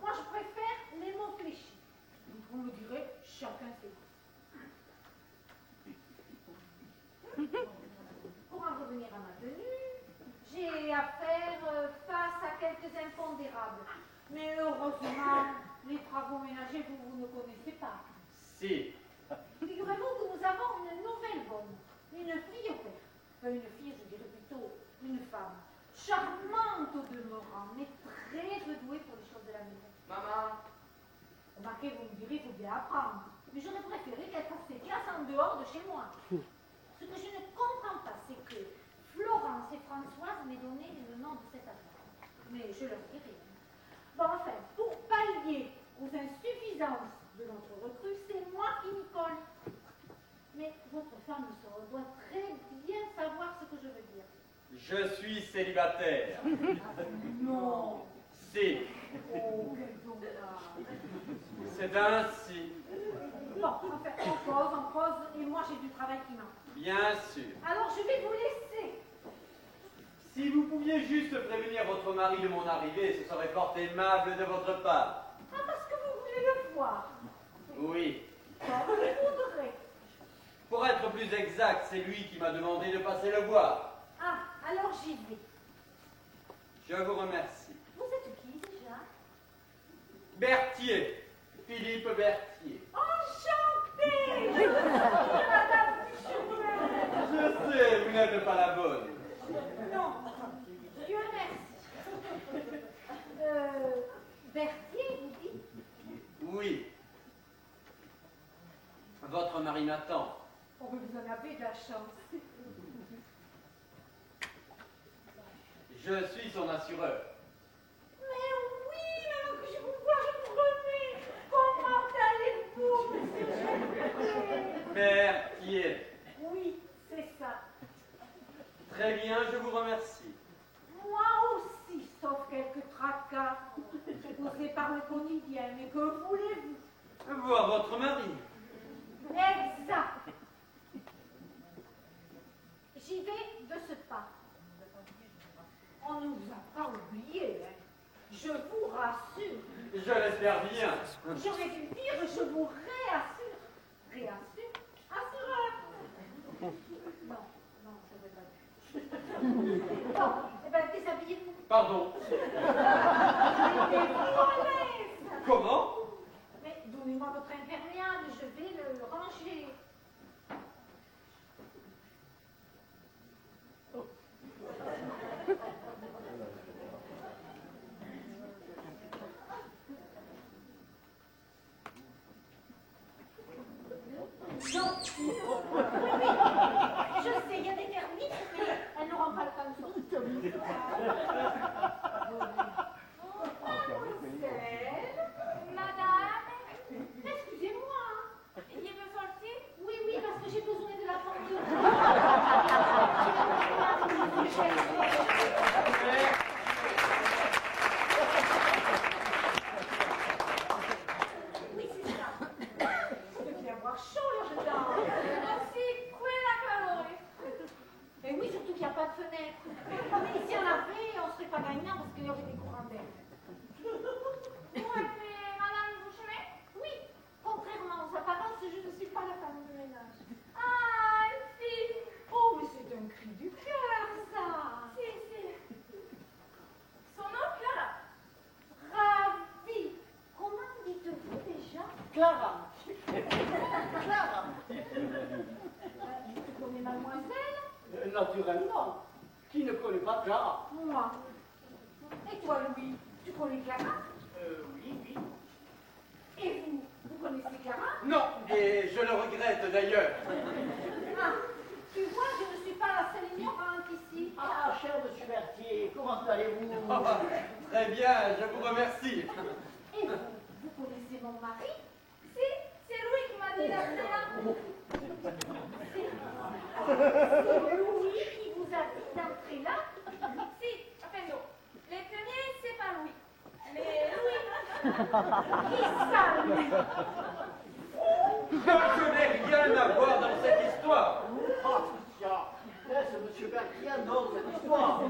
Moi, je préfère les mots fléchis. Vous me direz, chacun ses goûts. Pour en revenir à ma tenue, j'ai à faire face à quelques impondérables. Mais heureusement, les travaux ménagers, vous ne connaissez pas. Si. Figurez-vous que nous avons une nouvelle bonne, une fille au père. Enfin, une fille, je dirais plutôt une femme. Charmante au demeurant, mais très redouée pour les choses de la maison. Maman, Remarquez, vous me direz, il faut bien apprendre. Mais j'aurais préféré qu'elle fasse ses classes en dehors de chez moi. Ce que je ne comprends pas, c'est que Florence et Françoise m'aient donné le nom de cette affaire. Mais je leur dirai. Bon, enfin, pour pallier aux insuffisances de notre recrue, c'est moi qui m'y colle. Mais votre femme doit très bien savoir ce que je veux dire. Je suis célibataire. Non. Si. Oh, quel dommage. C'est ainsi. Bon, enfin, on pose, et moi j'ai du travail qui manque. Bien sûr. Alors je vais vous laisser. Si vous pouviez juste prévenir votre mari de mon arrivée, ce serait fort aimable de votre part. Ah, parce que vous voulez le voir. Oui. Bon, je voudrais. Pour être plus exact, c'est lui qui m'a demandé de passer le voir. Ah, alors j'y vais. Je vous remercie. Vous êtes qui déjà? Berthier. Philippe Berthier. Enchantée! Je suis Madame Duchemin. Je sais, vous n'êtes pas la bonne. Non, Dieu merci. Berthier, vous dites? Oui. Votre mari m'attend. Oh, mais vous en avez de la chance. Je suis son assureur. Mais oui, maintenant que je vous vois, je vous remets. Comment allez-vous, monsieur Berthier? Berthier. Oui, c'est ça. Très bien, je vous remercie. Moi aussi, sauf quelques tracas causés par le quotidien. Mais que voulez-vous? Voir votre mari. Exact. J'y vais de ce pas. On ne vous a pas oublié, hein. Je vous rassure. Je l'espère bien. J'aurais dû dire, je vous réassure. Réassure? Assureur? Non, ça ne veut pas dire. Bon, eh bien, déshabillez-vous. Pardon. Mettez-vous à l'aise. Comment? Mais donnez-moi votre imperméable, je vais le ranger. Non, je sais, il y a des termites, mais elles n'auront pas le temps de sortir. Mademoiselle, madame, excusez-moi, il veut sortir? Oui, oui, parce que j'ai besoin de la Oui, c'est ça. Je devais avoir chaud là-dedans. Aussi, quella calore. Et oui, surtout qu'il n'y a pas de fenêtre. Mais si on avait, on ne serait pas gagnant parce qu'il y aurait des courants d'air. Ouais, mais Madame Duchemin? Oui, contrairement aux apparences, je ne suis pas la femme de ménage. Ah, si. Oh, mais c'est un cri du cœur, ça. Si. Son nom, Clara. Ravi. Comment dites-vous déjà? Clara. Clara. Tu connais mademoiselle? Naturellement. Qui ne connaît pas Clara? Moi. Et toi, Louis, tu connais Clara? Oui. Et vous connaissez Clara? Non, et je le regrette d'ailleurs. Ah, tu vois, je ne suis pas la seule ignorante ici. Ah, cher monsieur Berthier, comment allez-vous? Oh, très bien, je vous remercie. Et vous connaissez mon mari? Si, c'est Louis qui m'a dit d'appeler là. C'est Louis qui vous a dit d'entrer là? Si, enfin non. Les premiers, c'est pas Louis. Mais Louis. Qui ça, Louis? Je n'ai rien à voir dans cette histoire. Oh, tiens, laisse monsieur Berthier dans cette histoire.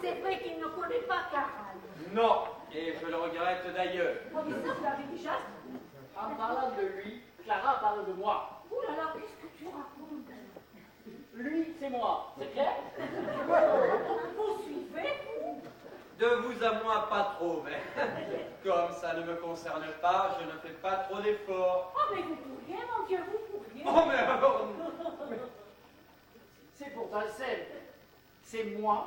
C'est vrai qu'il ne connaît pas Clara. Non, et je le regrette d'ailleurs. Oh, mais ça, vous l'avez déjà. En parlant de lui, Clara parle de moi. Ouh là là, qu'est-ce que tu racontes? Lui, c'est moi, c'est clair? Vous suivez? De vous à moi, pas trop, mais comme ça ne me concerne pas, je ne fais pas trop d'efforts. Oh, mais vous pourriez, mon Dieu, vous pourriez. Oh, mais alors... C'est pourtant simple. C'est moi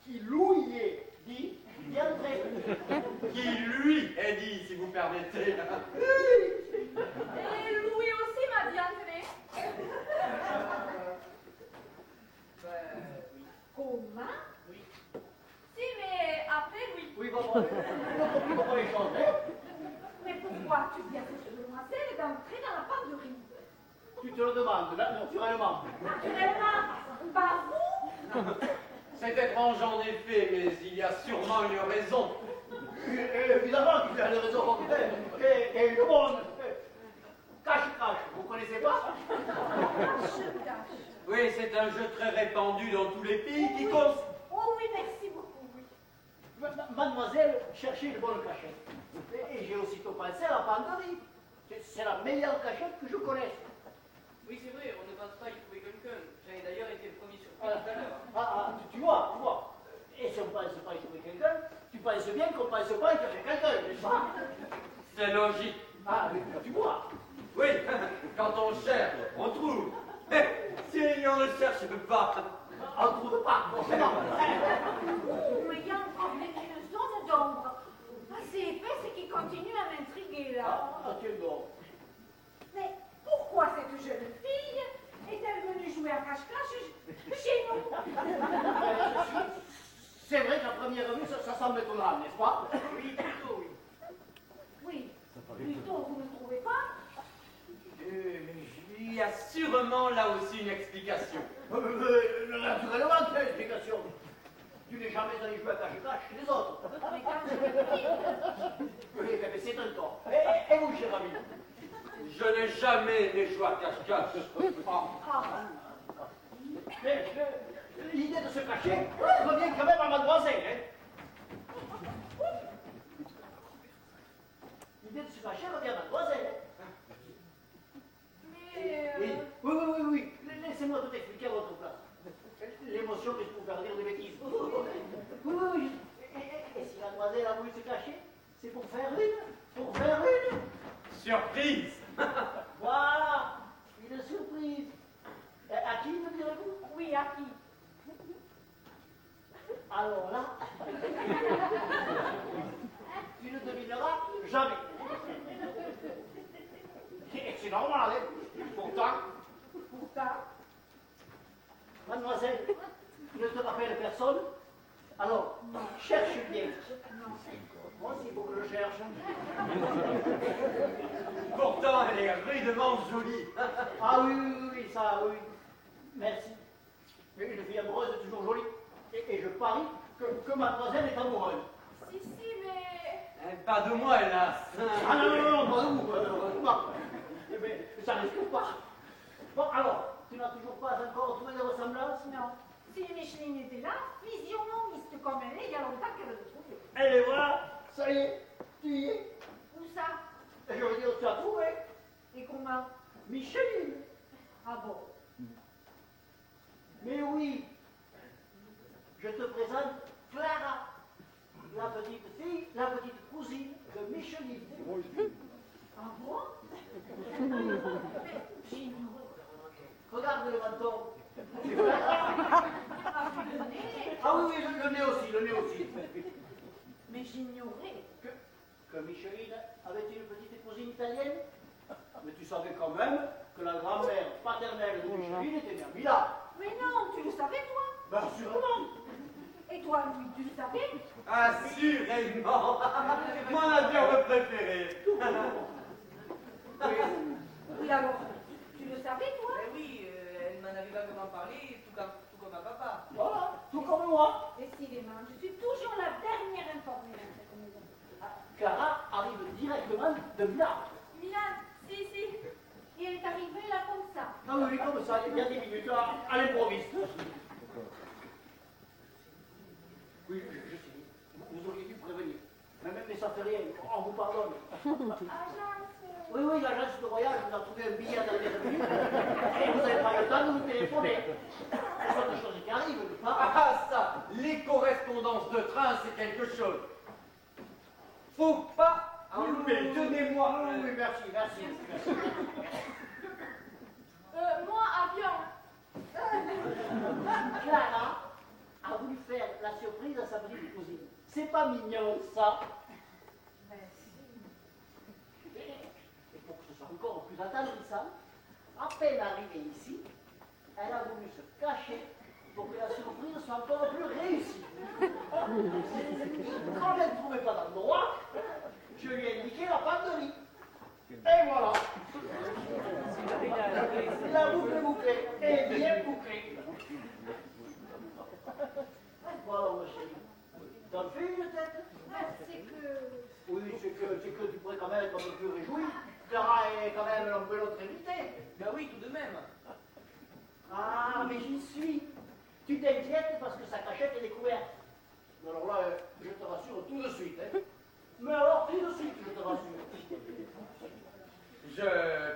qui louillais dit entrer. Qui lui est dit, si vous permettez. Et Louis aussi m'a dit entrer. Comment? Oui. Si, mais après, oui. Oui, bon, bon. On comprend les choses, hein. Mais pourquoi tu dis à cette demoiselle d'entrer dans la penderie? Tu te le demandes, là, naturellement. Naturellement, pas vous? C'est étrange en effet, mais il y a sûrement une raison. Évidemment qu'il y a des raisons concrètes. Et le monde. Cache-cache, vous connaissez pas? Cache-cache. Oui, c'est un jeu très répandu dans tous les pays qui cause. Oh oui, merci beaucoup, oui. Mademoiselle cherchait une bonne cachette. Et j'ai aussitôt pensé à la penderie. C'est la meilleure cachette que je connaisse. Oui, c'est vrai, on ne pense pas y trouver quelqu'un. J'avais d'ailleurs été le premier surpris tout à l'heure. Tu vois. Et si on ne pense pas y trouver quelqu'un, tu penses bien qu'on ne pense pas y trouver quelqu'un, n'est-ce pas? C'est logique. Ah, mais tu vois. Oui, quand on cherche, on trouve. Si on ne cherche pas. On ne trouve pas, forcément. Mais il y a encore une zone d'ombre assez épaisse qui continue à m'intriguer là. Ah, tiens donc. Mais pourquoi cette jeune fille est-elle venue jouer à cache-cache chez nous? C'est vrai qu'à première vue, ça semble étonnant, n'est-ce pas? Oui, plutôt, oui. Oui, plutôt vous ne trouvez pas? Il y a sûrement là aussi une explication. Naturellement, quelle explication? Tu n'es jamais allé jouer à cache-cache chez les autres. Mais quand j'étais petite, Oui, mais c'est un tort. Et vous, cher ami? Je n'ai jamais aimé jouer à cache-cache. Mais l'idée de se cacher revient quand même à mademoiselle, hein? L'idée de se cacher revient à mademoiselle, hein? mais Oui. Laissez-moi tout expliquer à votre place. L'émotion risque de vous faire dire des bêtises. Oui. Et si mademoiselle a voulu se cacher, c'est pour faire une Surprise. Voilà, une surprise. À qui me direz-vous? oui, à qui? Alors là, tu ne devineras jamais. Et c'est normal, hein? Pourtant, mademoiselle, tu ne te rappelles personne? Alors, cherche bien. Moi aussi, il faut que je cherche. Pourtant, elle est rudement jolie. Ah oui, ça, oui. Merci. Mais une fille amoureuse est toujours jolie. Et je parie que mademoiselle est amoureuse. Si, mais... Pas de moi, hélas. Ah non, pas de vous, heureusement. Mais ça risque pas. Bon, alors, tu n'as toujours pas encore trouvé de ressemblance? Non. Si Micheline était là, physionomiste comme elle est, il y a longtemps qu'elle le trouvait. Eh les voilà, ça y est, tu y es. Où ça? Je veux dire, tu as trouvé Et comment? Micheline. Ah bon? Mais oui, je te présente Clara, la petite fille, la petite cousine de Micheline. Ah bon? Regarde le menton. Ah, puis le nez. Ah oui, le nez aussi. Mais j'ignorais. Que Micheline avait une petite cousine italienne. Mais tu savais quand même que la grand-mère paternelle de Micheline était née à Milan. Mais non, tu le savais toi? Ben sûrement. Et toi, Louis, tu le savais? Assurément. Mon adverbe préféré. Oui, alors, tu le savais toi? Eh oui, elle m'en avait vaguement parlé, tout comme à papa. Voilà, tout comme moi. Décidément, je suis toujours la dernière informée dans cette maison. Clara arrive directement de Milan. Milan, si. Et elle est arrivée là comme ça. Ah oui, comme ça, il y a 10 minutes, à l'improviste. Oui, je sais. Vous auriez dû prévenir. Mais ça fait rien, on vous pardonne. Agence. Oui, l'agence de voyage vous a trouvé un billet à la dernière minute. Et vous n'avez pas le temps de nous téléphoner. Ce sont des choses qui arrivent, n'est-ce pas? Ah ça, les correspondances de train, c'est quelque chose. Faut pas enlever, donnez-moi. Oui, merci. Moi, avion. Clara a voulu faire la surprise à sa petite cousine. C'est pas mignon, ça. Ben si. Et pour que ce soit encore plus attendrissant, à peine arrivée ici, elle a voulu se cacher pour que la surprise soit encore plus réussie. Quand elle ne trouvait pas d'endroit, je lui ai indiqué la pannerie. Et voilà. La boucle est bouclée. Et bien bouclée. Voilà, ma chérie. T'en fais une tête? C'est que... Oui, c'est que tu pourrais quand même être un peu plus réjoui. Clara est quand même un peu notre invitée. Ben oui, tout de même. Ah, mais j'y suis. Tu t'inquiètes parce que sa cachette est découverte. Mais alors là, je te rassure tout de suite. Hein. Mais alors, tout de suite, je te rassure. Je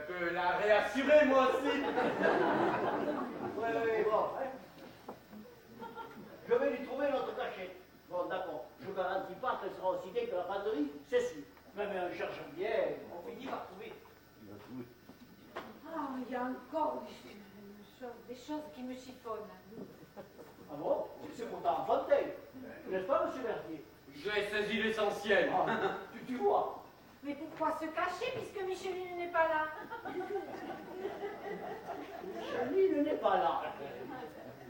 peux la réassurer, moi aussi. Oui, bon. Hein. Je vais lui trouver notre cachette. Bon, d'accord. Je ne garantis pas qu'elle sera aussi bien que la pannerie, c'est sûr. Mais on cherche bien, on finit par trouver. Ah, il y a encore des choses qui me chiffonnent. Ah bon? C'est pourtant enfantin. N'est-ce pas, monsieur Verdier? J'ai saisi l'essentiel. Ah, tu vois. Mais pourquoi se cacher puisque Micheline n'est pas là? Micheline n'est pas là.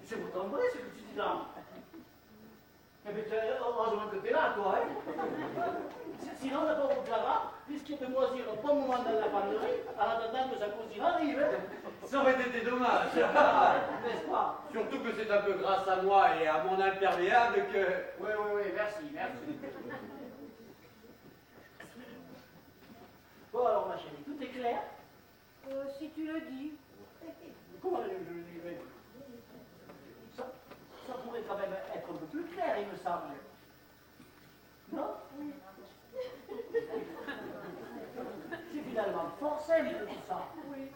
C'est pourtant vrai ce que tu dis là. Eh bien, heureusement que tu es là, toi, hein. Sinon, d'abord, on Clara, puisqu'il peut moisir un bon moment dans la pannerie, en attendant que sa cousine arrive. Hein. Ça aurait été dommage. N'est-ce pas? Surtout que c'est un peu grâce à moi et à mon imperméable que... Oui, merci. Bon, alors, ma chérie, tout est clair? Si tu le dis. Comment je le dis? Mais ça pourrait quand même être un peu plus clair, il me semble. Non? C'est finalement fort simple tout ça. Oui.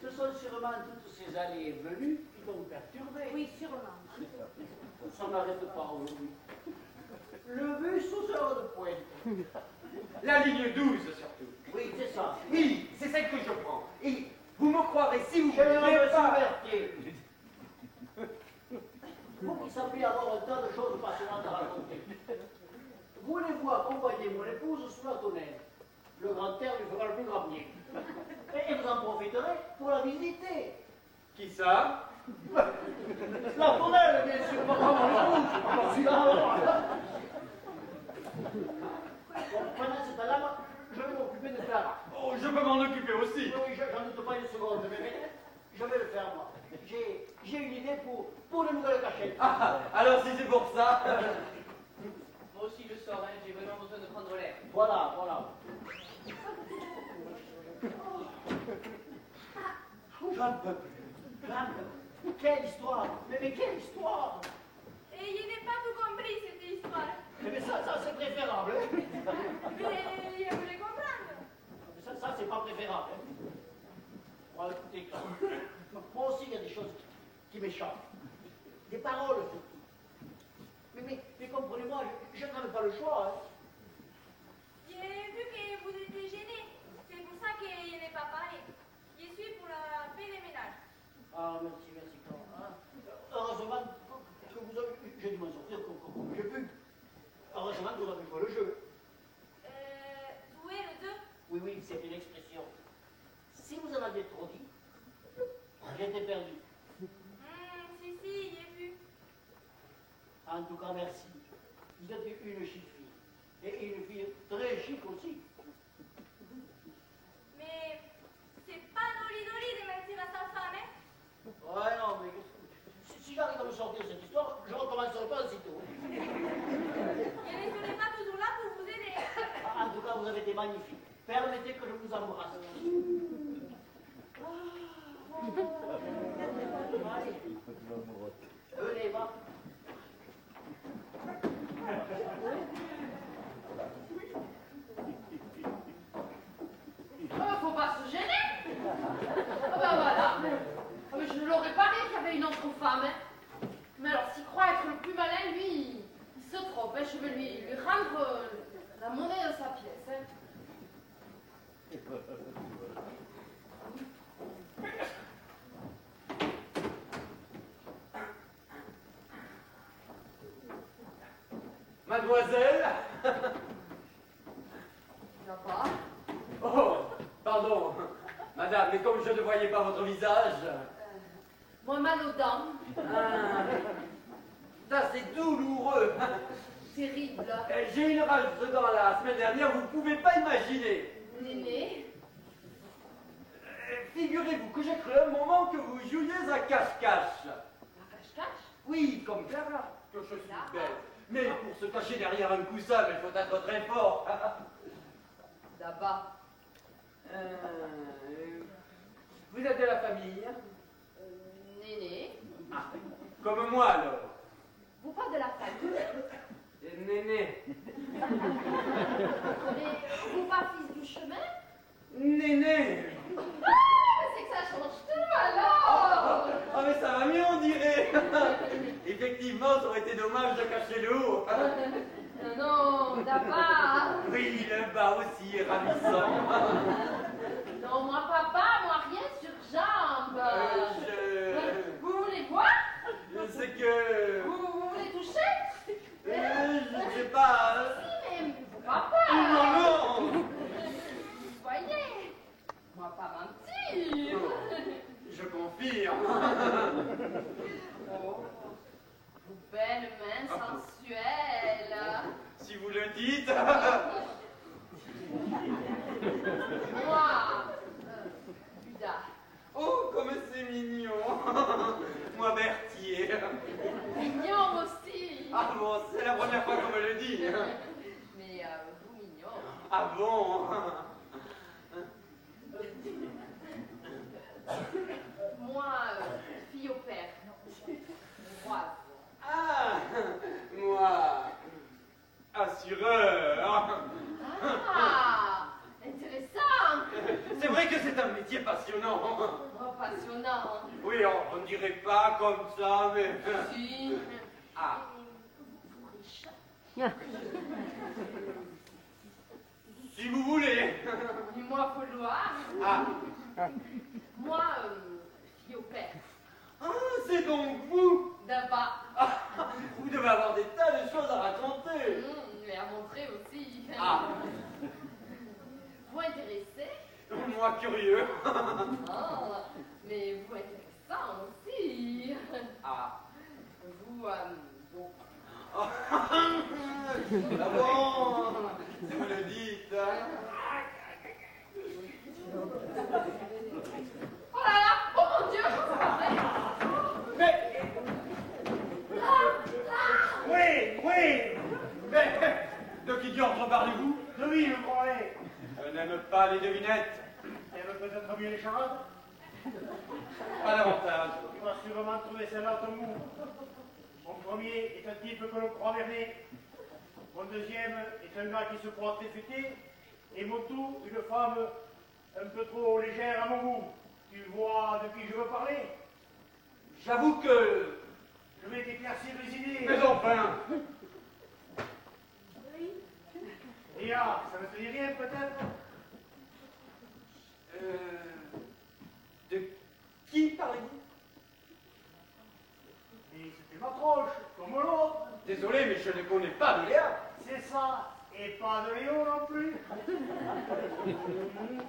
Ce sont sûrement toutes ces allées et venues qui t'ont perturbé. Oui, sûrement. Ça n'arrête pas aujourd'hui. Le bus aux heures de pointe. La ligne 12, surtout. Oui, c'est ça. Oui, c'est celle que je prends. Et vous me croirez si vous Je voulez me pas... Verdier. Vous qui semblez avoir un tas de choses passionnantes à raconter. Voulez-vous accompagner mon épouse sous la tonnelle? Le grand air lui fera le plus grand bien. Et vous en profiterez pour la visiter. Qui ça? La tonnelle, bien sûr, pas comme mon épouse. Bon, pendant ce temps-là, je vais m'occuper de Clara. Oh, je peux m'en occuper aussi. Oui, j'en doute pas une seconde, mais je vais le faire moi. J'ai une idée pour une nouvelle cachette. Ah, alors si c'est pour ça... Moi aussi, je sors, hein. J'ai vraiment besoin de prendre l'air. Voilà. J'en peux plus. Quelle histoire! Mais quelle histoire! Et il n'est pas tout compris cette histoire. Mais ça c'est préférable. Hein? Mais je voulais comprendre. Mais ça c'est pas préférable. Hein? Bon, écoutez, moi aussi il y a des choses qui m'échappent. Des paroles surtout. Mais comprenez-moi, je n'en ai pas le choix. Hein? J'ai vu que vous étiez gêné. C'est pour ça qu'il n'est pas parlé. Je suis pour la paix des ménages. Ah, merci, Clara. Hein? Heureusement que vous avez... J'ai dû m'en sortir comme j'ai pu. Heureusement que vous avez joué le jeu. Jouer le jeu? Oui, c'est une expression. Si vous en aviez trop dit, j'étais perdu. Si, j'ai vu. En tout cas, merci. Vous êtes une chic fille. Et une fille très chic aussi. Mais c'est pas Dolly de mentir à sa femme, hein? Ouais, non, mais si j'arrive à me sortir de cette histoire, je ne recommencerai pas aussitôt. Je ne serai pas toujours là pour vous aider. En tout cas, vous avez été magnifique. Permettez que je vous embrasse. Allez. Venez, va. Faut pas se gêner. Ah ben voilà. Ah ben je ne l'aurais pas dit qu'il y avait une autre femme. Hein. Mais alors s'il croit être le plus malin, lui, il se trompe. Hein. Je vais lui rendre la monnaie de sa pièce. Hein. Mademoiselle? Ça va? Oh, pardon. Madame, mais comme je ne voyais pas votre visage... Moi, mal aux dents. Ah, ça, c'est douloureux. Terrible. J'ai une rage de dents la semaine dernière, vous ne pouvez pas imaginer. Néné. Figurez-vous que j'ai cru un moment que vous jouiez à cache-cache. La cache-cache? Oui, comme Clara, que je suis Clara. belle. Mais pour se cacher derrière un coussin, il faut être très fort. Là-bas. Vous êtes de la famille? Néné. Ah, comme moi alors. Vous pas de la famille? Néné. Mais vous pas fils du chemin? Néné. Ah, c'est que ça change tout alors! Ah mais ça va mieux on dirait. Effectivement, ça aurait été dommage de cacher le haut. Non, d'abord. Oui, le bas aussi est ravissant. Non, moi papa, moi rien sur jambe. Vous voulez voir? C'est que... Vous voulez toucher? je ne sais pas. Si, mais faut pas Non, peur. non. Voyez, moi pas mentir. Je confirme. Oh, vos belles mains sensuelles. Si vous le dites. Moi, Buda. Oh, comme c'est mignon. Moi, Berthier. Mignon aussi. Ah bon, c'est la première fois qu'on me le dit. Mais vous mignon. Ah bon? Moi, fille au père. Hongroise. Ah, moi, assureur. Ah, intéressant. C'est vrai que c'est un métier passionnant. Oh, passionnant. Oui, on ne dirait pas comme ça, mais... Si. Ah. Vous riche. Si vous voulez. Et moi, vouloir. Ah, Moi, fille au père. ah c'est donc vous. D'abord. Ah, vous devez avoir des tas de choses à raconter. Mais à montrer aussi. Ah, Vous intéressez? moi curieux. Oh, mais vous intéressant aussi. Ah. Vous, bon. Ah bon, si vous le dites. Oh là là, oh mon Dieu. Mais, oui, mais, de qui diable parlez-vous? De lui, je croyais. Je n'aime pas les devinettes. Elle veut peut-être mieux les charades. Pas davantage. Tu vas sûrement trouver celle-là ton goût. Mon premier est un type que l'on croit berné. Mon deuxième est un gars qui se croit très fêté. Et mon tout, une femme un peu trop légère à mon goût. Tu vois de qui je veux parler? J'avoue que... Je vais t'éclaircir les idées. Mais enfin. Et ah, ça ne te dit rien peut-être? De qui parlez-vous? Et c'était ma troche, comme l'autre. Désolé, mais je ne connais pas de Léa. C'est ça. Et pas de Léo non plus.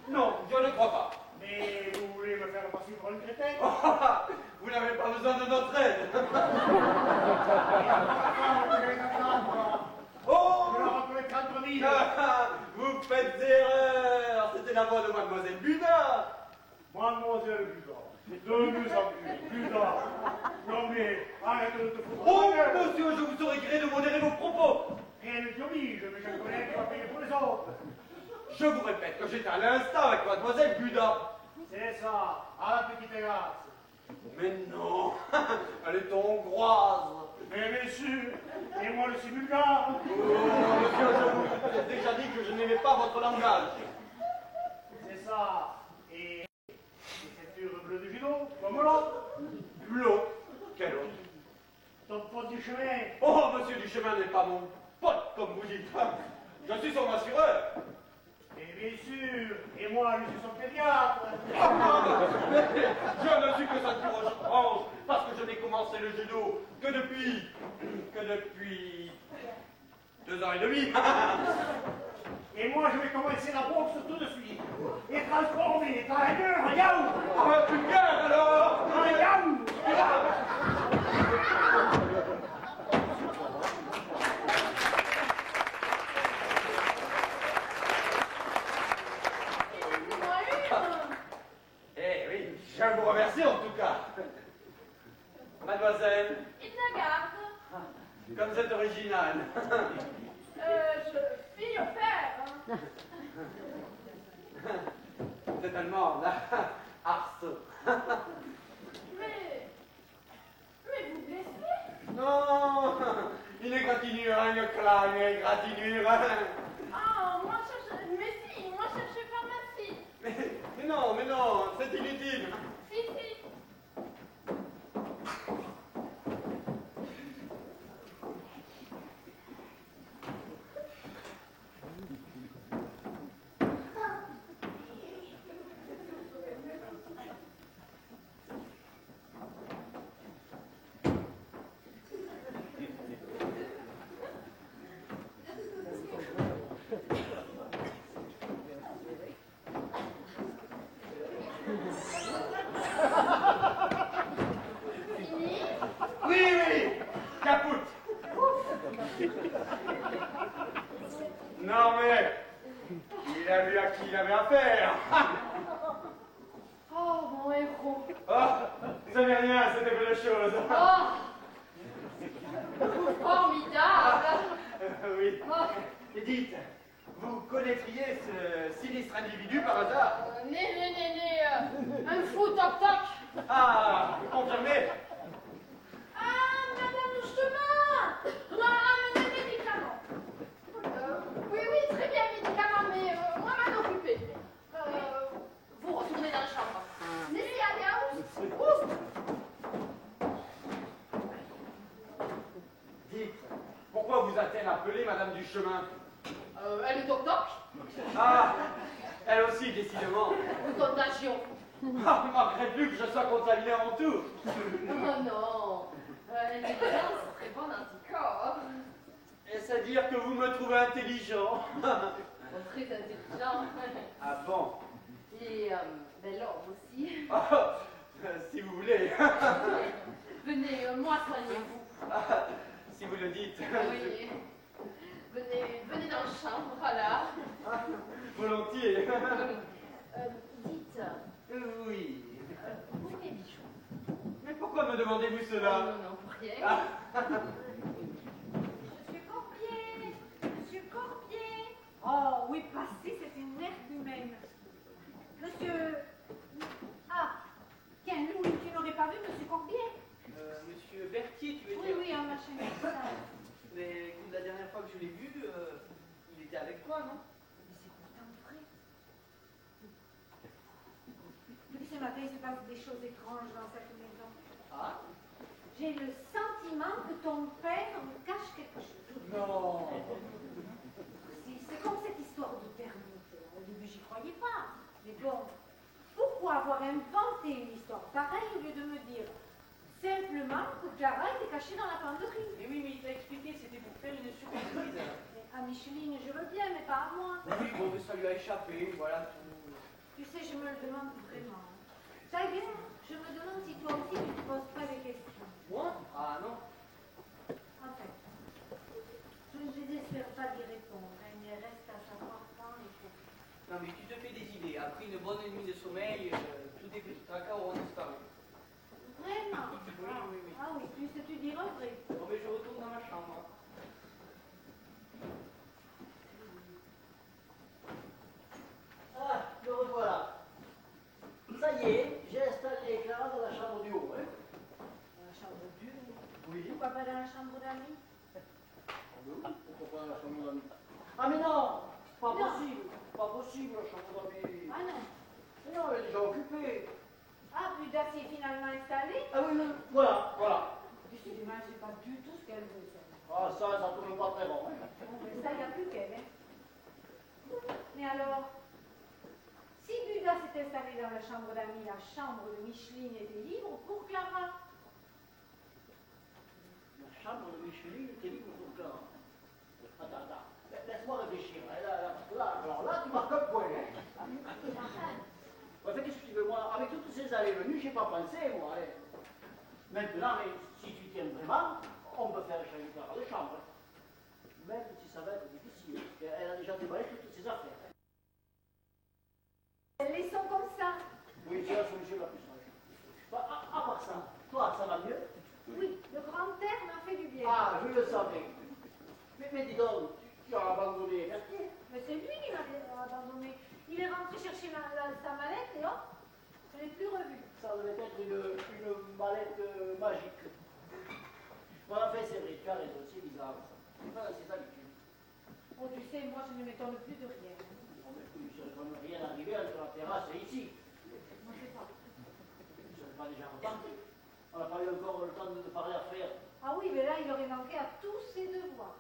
Non, je ne crois pas. Mais vous voulez me faire passer pour une crétin? Oh, vous n'avez pas besoin de notre aide. Oh, Je la reconnaîtrai entre mille. vous faites erreur. C'était la voix de Mademoiselle Buda. Mademoiselle Buda. De mieux en plus. Buda. Non mais, arrête de te foutre. Oh, de ma gueule. monsieur, je vous aurais gré de modérer vos propos. Rien ne t'y oblige, mais je connais que tu vas payer pour les autres. Je vous répète que j'étais à l'instant avec Mademoiselle Buda. C'est ça, à la petite grâce. Mais non, elle est hongroise. Mais bien sûr, et moi le suis bulgare. Oh, monsieur, je vous ai déjà dit que je n'aimais pas votre langage. C'est ça. Et cette ceinture bleue de judo, comme l'autre. L'autre? Quel autre? Ton pote du chemin. Oh, monsieur Duchemin n'est pas mon pote, comme vous dites. Je suis son assureur. Et bien sûr, et moi je suis son pédiatre. Je ne suis que sa courage parce que je n'ai commencé le judo que depuis 2h30. Et moi, je vais commencer la boxe tout de suite. Et transformer ta haineux en yaourt. Ah, putain, alors. En yaourt. Eh oui, je vous remercie en tout cas. Mademoiselle, Il la garde. comme vous êtes originale. Je fille au père. Vous êtes allemande, Arceau. Mais vous blessez? Non, une égratignure, une claque, une égratignure. Ah, moi cherche... Mais si, moi cherchais pharmacie. Mais non, c'est inutile. Si. Oui, capoute. Non mais, il a vu à qui il avait affaire. Oh, mon héros. Oh, vous savez rien, c'était peu de choses. Oh, formidable. Oui. Oh, Et dites, vous connaîtriez ce sinistre individu par hasard? un fou toc-toc. Ah, vous confirmez? Ah, madame le chemin. Dois ramener des médicaments. Oui, très bien, médicaments, mais moi, m'en occuper. Vous retournez dans la chambre. Laissez aller à Oust. Dites, pourquoi vous a-t-elle appelé Madame du Chemin? Elle est toc-toc. Ah, elle aussi, décidément. Contagion. Ah, il manquerait plus que je sois contaminé en tout. Oh non. L'intelligence, c'est très bon anticorps. Est-ce à dire que vous me trouvez intelligent? Très intelligent. Ah bon? Et l'homme aussi. Ah, si vous voulez. Venez, moi soignez-vous. Ah, si vous le dites. Oui. Venez dans la chambre, voilà. Ah, volontiers. Dites, Oui. où est mes bijoux? Mais pourquoi me demandez-vous cela? Non, pour rien. Ah. Monsieur Corbier. Oh, oui, passé, c'est une merde humaine. Monsieur... Ah, tiens, Louis, tu n'aurais pas vu Monsieur Corbier? Monsieur Berthier, tu veux Oui, dire? oui, un machin comme ça. Mais écoute, la dernière fois que je l'ai vu, il était avec toi, non? Mais c'est pourtant vrai. Depuis ce matin, il se passe des choses étranges dans cette maison. Ah? J'ai le sentiment que ton père me cache quelque chose. Non. Si, c'est comme cette histoire de termite. Au début, j'y croyais pas. Mais bon, pourquoi avoir inventé une histoire pareille au lieu de me dire simplement que Clara était cachée dans la penderie? Mais oui, mais il t'a expliqué, c'était pour faire une surprise. Mais à Micheline, je veux bien, mais pas à moi. Oui, bon, mais ça lui a échappé, voilà tout. Tu sais, je me le demande vraiment. Ça y est, je me demande si toi aussi tu te poses pas des questions. Moi? Ah non. Enfin, je ne désespère pas d'y répondre. Il me reste à savoir quand et pourquoi. Non, mais tu te fais des idées. Après une bonne nuit de sommeil, tous tes petits tracas auront disparu. Vraiment? Oui. Ah oui, puisses-tu dire vrai? Bon, mais je retourne dans ma chambre. Ah, le revoilà. Ça y est, j'ai installé Clara dans la chambre du haut. Hein. Dans la chambre du haut? Oui. Pourquoi pas dans la chambre d'amis? Pourquoi pas la chambre d'amis? Ah mais non, pas Non. possible. Pas possible la chambre d'amis. Ah non. Mais non, elle est déjà occupée. Ah, Buda s'est finalement installé? Ah oui, voilà. Décidément, je ne sais pas du tout ce qu'elle veut, ça. Ah ça tourne pas très bon. Hein. Bon, mais ça, il n'y a plus qu'elle, hein. Mais alors, si Buda s'est installé dans la chambre d'amis, la chambre de Micheline était libre pour Clara. La chambre de Micheline était libre pour Clara. Attends. penser, moi. Allez. Maintenant, si tu tiens vraiment, on peut faire changer de chambre. Même si ça va être difficile, parce qu'elle a déjà déballé toutes ses affaires. Laissons comme ça. Oui, c'est la solution la plus sage. Bah, à part ça, toi, ça va mieux? Oui, le grand air m'a fait du bien. Ah, je le savais. Mais dis donc, tu as abandonné Berthier? Mais c'est lui qui m'a abandonné. Il est rentré chercher sa mallette et hop, je ne l'ai plus revu. Ça devait être une mallette magique. Bon, enfin, c'est vrai, tu as raison, c'est bizarre ça. Enfin, c'est d'habitude. Oh, tu sais, moi, je ne m'étonne plus de rien. On ne peut rien arriver entre la terrasse et ici. Moi, je sais pas. Ça n'est pas déjà reparti. On n'a pas eu encore le temps de parler à faire. Ah oui, mais là, il aurait manqué à tous ses devoirs.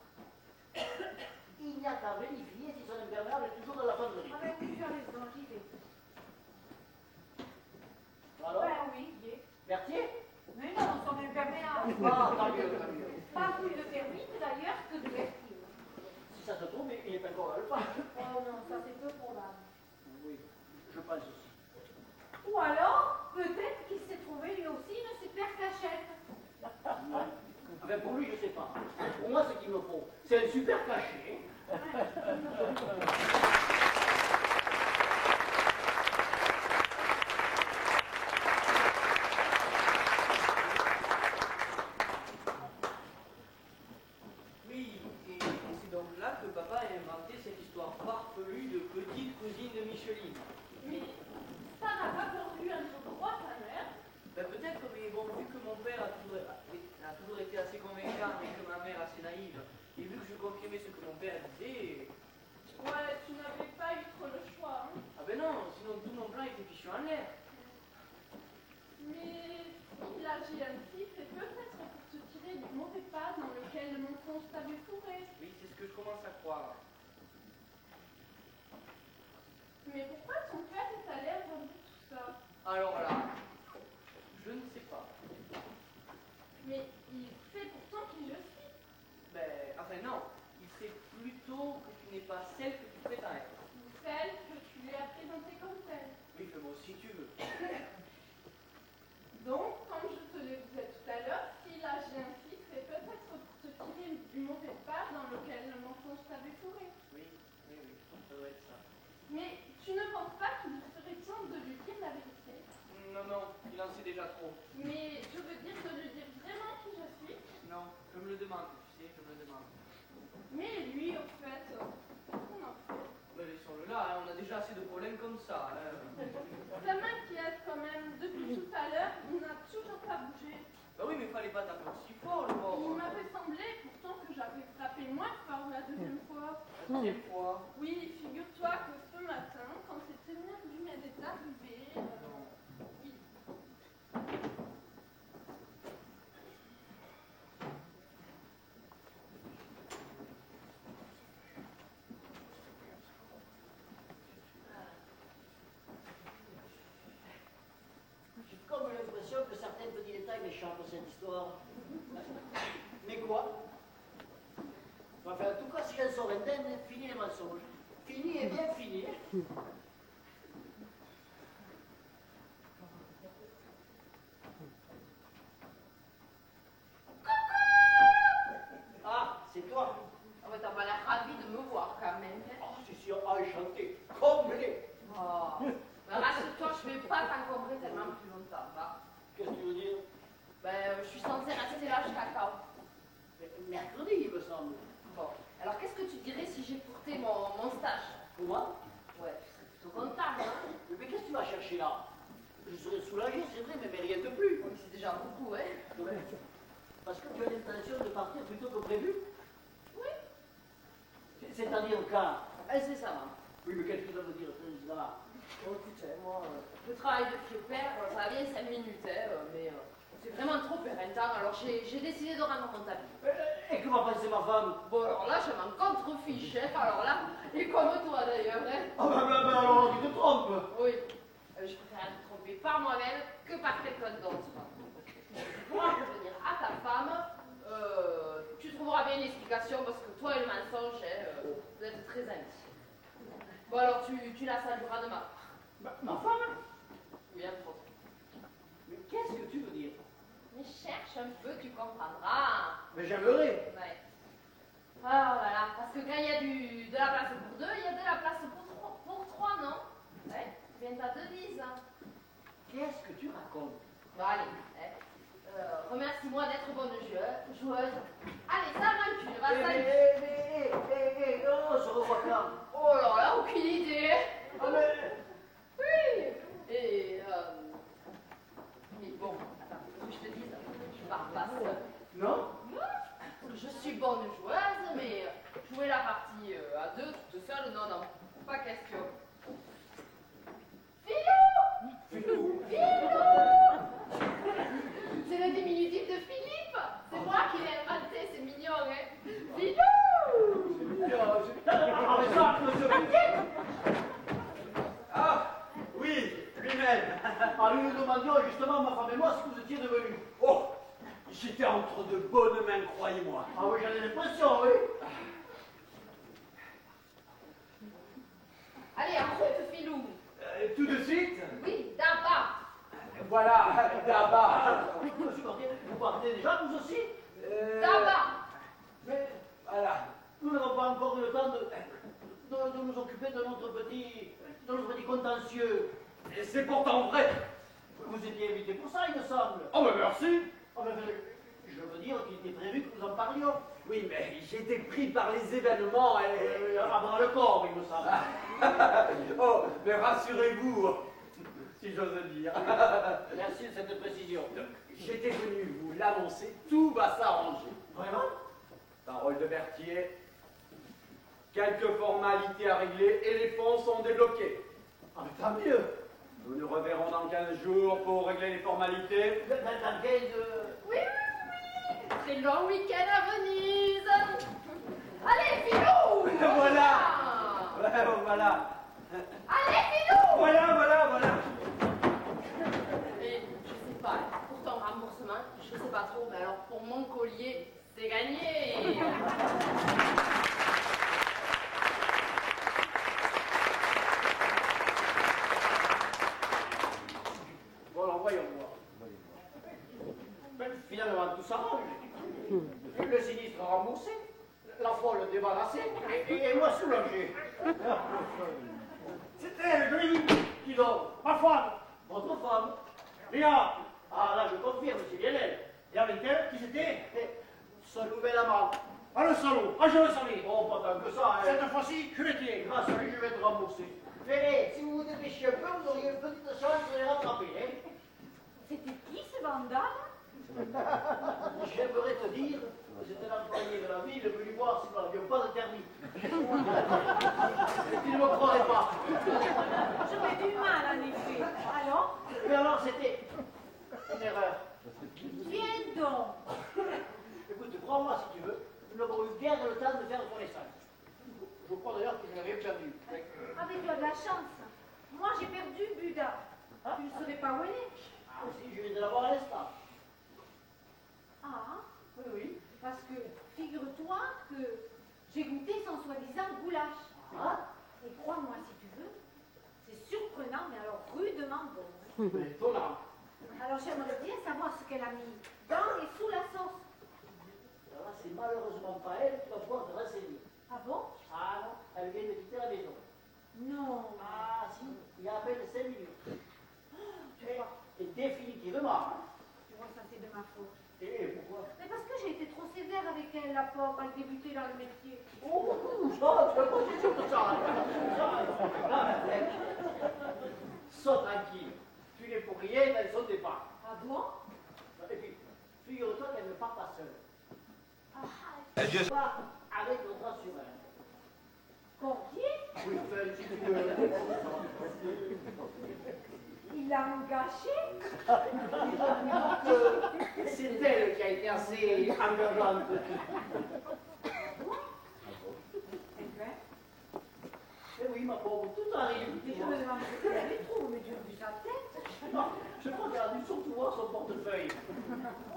Il n'y a qu'à vérifier si son imperméable est toujours dans la fonderie. Ah ben oui, tu as raison, j'y vais. Alors, Ben oui, il y est. Berthier? Mais non, son imperméable. Ah, tant mieux, tant mieux. Pas plus de permis d'ailleurs que de Berthier. Si ça se trouve, il est encore à le faire. Oh non, ça c'est peu probable. Oui, je pense aussi. Ou alors, peut-être qu'il s'est trouvé lui aussi une super cachette. Enfin, pour lui, je ne sais pas. Pour moi, ce qu'il me faut, c'est un super cachet. Oui, et c'est donc là que papa a inventé cette histoire farfelue de petite cousine de Micheline. Mais ça n'a pas perdu entre droit ta mère. Ben peut-être, mais bon, vu que mon père a toujours été assez convaincant et que ma mère assez naïve, et vu que je confirmais ce que mon père disait... Ouais, tu n'avais pas eu trop le choix. Hein. Ah ben non, sinon tout mon plan était fichu en l'air. Mais il agit ainsi, c'est peut-être pour te tirer du mauvais pas dans lequel le mensonge t'avait fourré. Oui, c'est ce que je commence à croire. Mais pourquoi ton père est allé avoir tout ça? Alors là, je ne sais pas. Mais il sait pourtant qui je suis. Ben, enfin non, il sait plutôt que tu n'es pas celle que tu prétends être. Ou celle que tu lui as présentée comme telle. Oui, fais-moi si tu veux. Donc, comme je te le disais tout à l'heure, s'il agit ainsi, c'est peut-être pour te tirer du mauvais pas dans lequel le mensonge t'avait fourré. Oui, ça doit être ça. Mais tu ne penses pas qu'il serait temps de lui dire la vérité? Non, non, il en sait déjà trop. Mais je veux dire de lui dire vraiment qui je suis. Non, je me le demande, tu sais, je me le demande. Mais lui, au fait, qu'on en fait? Mais laissons-le là, hein, on a déjà assez de problèmes comme ça. Hein. Ça m'inquiète quand même. Depuis tout à l'heure, il n'a toujours pas bougé. Bah oui, mais fallait pas taper aussi fort, le Il pauvre. m'avait semblé pourtant que j'avais frappé moins fort la deuxième fois. La deuxième fois. Oui, figure-toi que ce matin, quand cette énergie m'est arrivée, oui. J'ai comme l'impression que certains petits détails m'échappent de cette histoire. Mais quoi? Enfin, en tout cas, si j'en sors indemne, fini les mensonges. Fini et bien fini. Ah, c'est toi. Ah ouais, t'as pas l'air ravi de me voir quand même. Hein. Ah, c'est sûr, enchanté. Comblé. Oh. Ben, rassure-toi, je vais pas t'encombrer tellement plus longtemps, va. Qu'est-ce que tu veux dire? Ben, je suis censée rester là jusqu'à quand? Mercredi, il me semble. Bon, alors qu'est-ce que tu dirais si j'écourtais mon stage? Comment? Ouais, tu serais plutôt comptable, hein? Mais qu'est-ce que tu vas chercher là? Je serais soulagé, c'est vrai, mais rien de plus. Oui, c'est déjà beaucoup, hein? Ouais. Parce que tu as l'intention de partir plus tôt que prévu? Oui. C'est-à-dire quand? C'est ça, maman. Oui, mais qu'est-ce que ça veut dire, ça? Bon, écoute, moi, le travail de fille au père, ça va bien 5 minutes, hein, mais c'est vraiment trop éreintant, alors j'ai décidé de rendre comptable. Et que va penser ma femme? Bon, alors là, je m'en contrefiche, hein, alors là, et comme toi d'ailleurs, hein. Oh, ben, alors, tu te trompes. Oui, je préfère me tromper par moi-même que par quelqu'un d'autre. Tu pourras revenir à ta femme, tu trouveras bien une explication parce que toi et le mensonge, vous êtes très amis. Bon, alors tu la salueras de ma part. Ma femme? Oui, un peu. Mais cherche un peu, tu comprendras. Mais j'aimerais. Ouais. Ah voilà, parce que quand il y a de la place pour deux, il y a de la place pour trois, non? Ouais, viens ta devise. Qu'est-ce que tu racontes? Bon allez, remercie-moi d'être bonne joueuse. Allez, ça rancune, va salut. Oh, on se revoit quand? Oh là là, aucune idée. Ah mais... Oui. Et mais bon, attends, que je te dise, je pars pas seule. Non? Je suis bonne joueuse, mais jouer la partie à deux, toute seule, non, non, pas question. Philou! C'est le diminutif de Philippe. C'est moi qui l'ai inventé, c'est mignon, hein. Philou! Ah, mais ça, monsieur Métier! Ah, oui, lui-même. Ah, nous nous demandions justement, ma femme et moi, ce que vous étiez devenus. Oh, j'étais entre de bonnes mains, croyez-moi. Ah oui, j'en ai l'impression, oui. Allez, en route, Philou. Tout de suite? Oui, d'abord. Voilà, d'abord. Monsieur Cordier, vous partez déjà, vous aussi? D'abord. Mais Voilà. nous n'avons pas encore eu le temps de nous occuper de notre petit contentieux. Et c'est pourtant vrai. Vous étiez invité pour ça, il me semble. Oh, mais merci. Oh, mais je veux dire qu'il était prévu que nous en parlions. Oui, mais j'étais pris par les événements et... À bras le corps, il me semble. Oh, mais rassurez-vous, si j'ose dire. Merci de cette précision. J'étais venu vous l'annoncer, tout va s'arranger. Vraiment? Parole de Berthier, quelques formalités à régler et les fonds sont débloqués. Ah, mais tant mieux. Nous nous reverrons dans 15 jours pour régler les formalités. Dans quel... Oui. C'est le long week-end à Venise. Allez, Philou. Voilà. Ouais, voilà. Allez, Philou. Voilà. Et je sais pas, pour ton remboursement, je sais pas trop, mais alors pour mon collier, c'est gagné. Bon, alors voyons voir. Ben, finalement, tout s'arrange. Le sinistre remboursé, la folle débarrassée, et moi soulagé. C'est elle, oui. Dis donc, Ma femme. votre femme. Léa. Ah là, je confirme, c'est bien elle. Et avec elle, qui c'était? Son nouvel amant. Ah, le salaud. Ah, je le savais. Oh, pas tant que ça, hein. Cette fois-ci, je le tiens. Grâce à lui, je vais être remboursé. Mais si vous vous dépêchez un peu, vous auriez une petite chance de les rattraper, hein. C'était qui ce vandale? J'aimerais te dire que c'était l'employé de la ville venu voir si nous n'avions pas de thermique. Tu ne me croirais pas. J'aurais du mal en effet. Alors? Mais alors, c'était une erreur. Viens donc. Écoute, crois-moi si tu veux, nous n'avons eu guère le temps de faire connaissance. Je crois d'ailleurs que je n'ai rien perdu. Avec toi de la chance. Moi, j'ai perdu Buda. Tu ne saurais pas où elle est. Ah, si, je viens de l'avoir à l'instant. Ah, Oui, oui. parce que figure-toi que j'ai goûté son soi-disant goulash. Ah, Et crois-moi si tu veux, c'est surprenant, mais alors rudement bon. mais étonnant. Alors j'aimerais bien savoir ce qu'elle a mis dans et sous la sauce. Alors là, c'est malheureusement pas elle qui va pouvoir te renseigner. Ah bon? Ah non, elle vient de quitter la maison. Non. Ah si, il y a à peine 5 minutes. Tu vois, Et définitivement, hein. tu vois, ça c'est de ma faute. Et pourquoi? Mais parce que j'ai été trop sévère avec elle, la pauvre, elle débutait dans le métier. Oh, ça, tu vas pas dire que ça. Sois tranquille. Tu n'es pour rien dans son départ. Ah bon? Et puis, figure-toi qu'elle ne part pas seule. Ah, Elle part avec notre assureur. Cordier? Oui, enfin, si tu veux. Il l'a engagé? C'est elle qui a été assez engageante. Eh bien, Eh oui, ma pauvre, tout arrive. je me demande ce qu'elle avait trouvé, mais Dieu vu sa tête. Non, je crois qu'elle a dû surtout voir son portefeuille.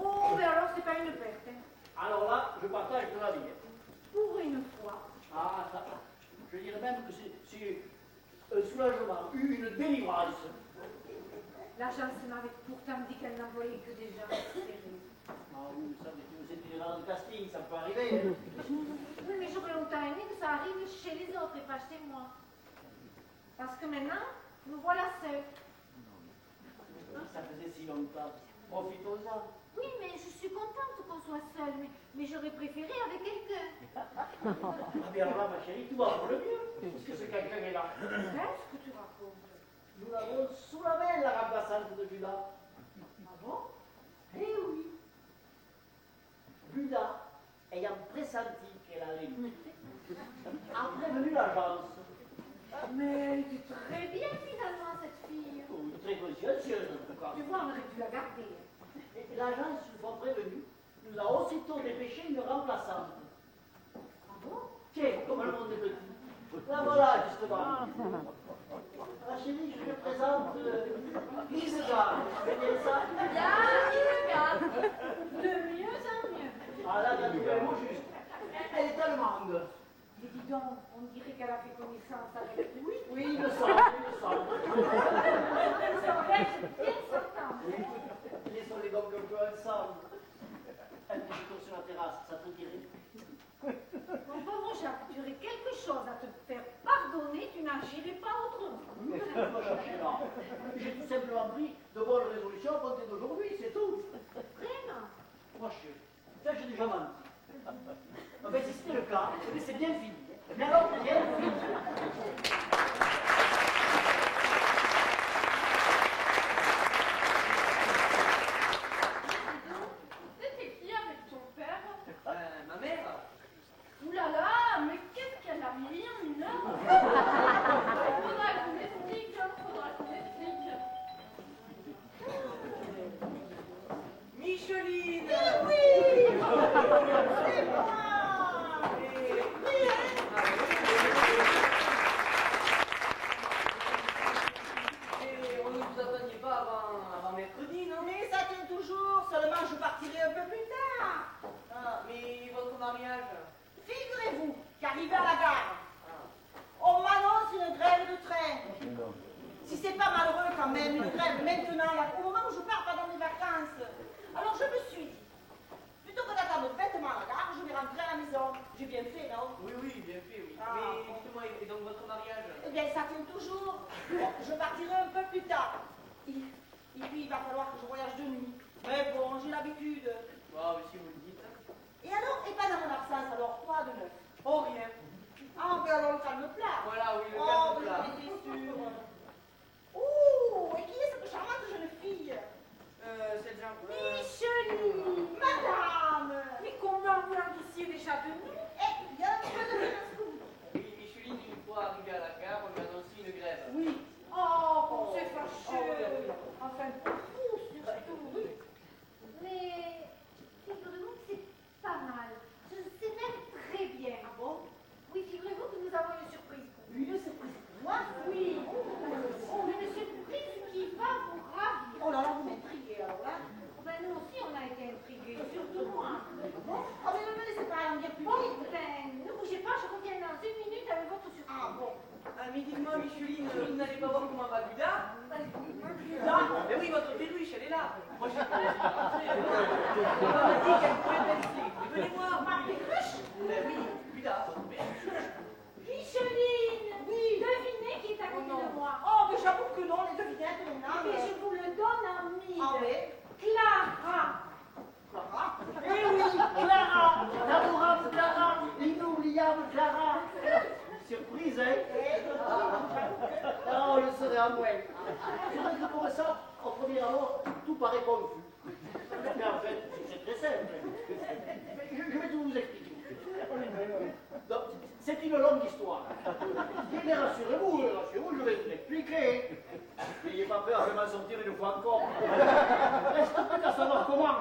Oh, mais alors c'est pas une perte. Hein. Alors là, je partage ton avis. Pour une fois. Ah, ça, je dirais même que c'est un soulagement, une délivrance. L'agence m'avait pourtant dit qu'elle n'envoyait que des gens sérieux. Ah oui, ça, c'est une erreur de casting, ça peut arriver. Hein. Oui, mais j'aurais autant aimé que ça arrive chez les autres et pas chez moi. Parce que maintenant, nous voilà seuls. Ça faisait si longtemps. Profitons-en. Oui, mais je suis contente qu'on soit seuls, mais j'aurais préféré avec quelqu'un. Ah bien alors là, ma chérie, tout va pour le mieux, puisque ce quelqu'un est là. Qu'est-ce que tu racontes? Nous l'avons sous la main, la remplaçante de Buda. Ah bon? Eh oui. Buda, ayant pressenti qu'elle allait lutter, a prévenu l'agence. Mais elle était très bien finalement, cette fille. Oui, très consciencieuse en tout cas. Tu vois, on aurait dû la garder. Et l'agence, une fois prévenue, nous a aussitôt dépêché une remplaçante. Ah bon? Tiens, comme le monde est petit. La voilà, justement. La chérie, je te présente Isega. Vous connaissez ça? Bien, de mieux en mieux. Ah là, il y a trouvé le mot juste. Elle est allemande. Mais dis donc, on dirait qu'elle a fait connaissance avec lui. Oui, il me semble, il me semble. Elle semblait bien s'entendre. Laissons les gommes un peu ensemble. Un petit tour sur la terrasse, ça te dirait? Mon pauvre Jacques, tu aurais quelque chose à te faire pardonner, tu n'agirais pas autrement. J'ai tout simplement pris de bonnes résolutions à compter d'aujourd'hui, c'est tout. Vraiment? Moi, ça, j'ai déjà menti. Enfin, si c'était le cas, c'est bien fini. Mais alors, bien fini. C'était qui avec ton père? Ma mère. Ouh là là, mais qu'est-ce qu'elle a mis là? Faudra que tu m'expliques, faudra que tu m'expliques. Micheline. Oui. C'est moi. Et on ne vous attendiez pas avant mercredi, non? Mais ça tient toujours, seulement je partirai un peu plus tard. Ah, mais votre mariage? Figurez-vous qu'arrivé à la gare, on m'annonce une grève de train. Si c'est pas malheureux quand même, une grève maintenant, là, au moment où je pars pendant mes vacances. Alors je me suis dit, plutôt que d'attendre bêtement à la gare, je vais rentrer à la maison. J'ai bien fait, non? Oui, oui, bien fait, oui. Ah, mais bon. dites-moi, et donc votre mariage? Eh bien, ça tient toujours. Bon, je partirai un peu plus tard. Et puis, il va falloir que je voyage de nuit. Mais bon, j'ai l'habitude. Ah, mais si vous le dites. Et alors, et pas dans mon absence, alors, quoi de neuf? Oh, rien. Ah, ben alors, le calme plat. Voilà, oui, le Oh, calme mais plat. j'en étais sûre. Ouh, et qui est cette charmante jeune fille? C'est Jean. Micheline! Madame! Mais comment vous l'endouciez déjà de nous? Eh, il y a un peu de menace. Oui, Micheline, une fois arrivée à la gare, on lui a annoncé une grève. Oui. Oh, qu'on s'est fâcheux! Enfin, pour vous, surtout. Oui. Mais figurez-vous que c'est pas mal. Je sais même très bien. Ah bon? Oui, figurez-vous que nous avons une surprise pour vous. Une surprise. Moi? Oui. Oh, une surprise qui va vous ravir. Oh là là, vous m'intriguez alors là. Ben, nous aussi, on a été intrigués, surtout moi. Bon, oh, mais ne me laissez pas en dire plus Bon, vite. ben, ne bougez pas, je reviens dans une minute avec votre surprise. Ah bon. Ah, mais dites-moi, Micheline, vous n'allez pas voir comment va Buda? Là, Mais oui, votre perruche, elle est là. Moi, je suis pas aussi rentrée. Elle m'a dit qu'elle pouvait rester. Venez voir. ma perruche. Ben oui, Buda, votre perruche. Micheline! Oui. Devinez qui est à côté de moi. Oh, mais j'avoue que non, les devinettes maintenant. Mais je vous le donne en mille. Ah oui. Clara! Clara. Eh oui, Clara, l'adorable Clara, l'inoubliable Clara. Surprise, hein? Ah, on le serait à moins. C'est vrai que pour ça, au premier abord, tout paraît confus. Mais en fait, c'est très simple. Je vais tout vous expliquer. Donc, c'est une longue histoire. Mais rassurez-vous, je vais vous l'expliquer. N'ayez pas peur, je vais m'en sortir une fois encore. Reste plus qu'à savoir comment.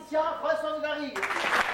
Laetitia Françoise Garrigue.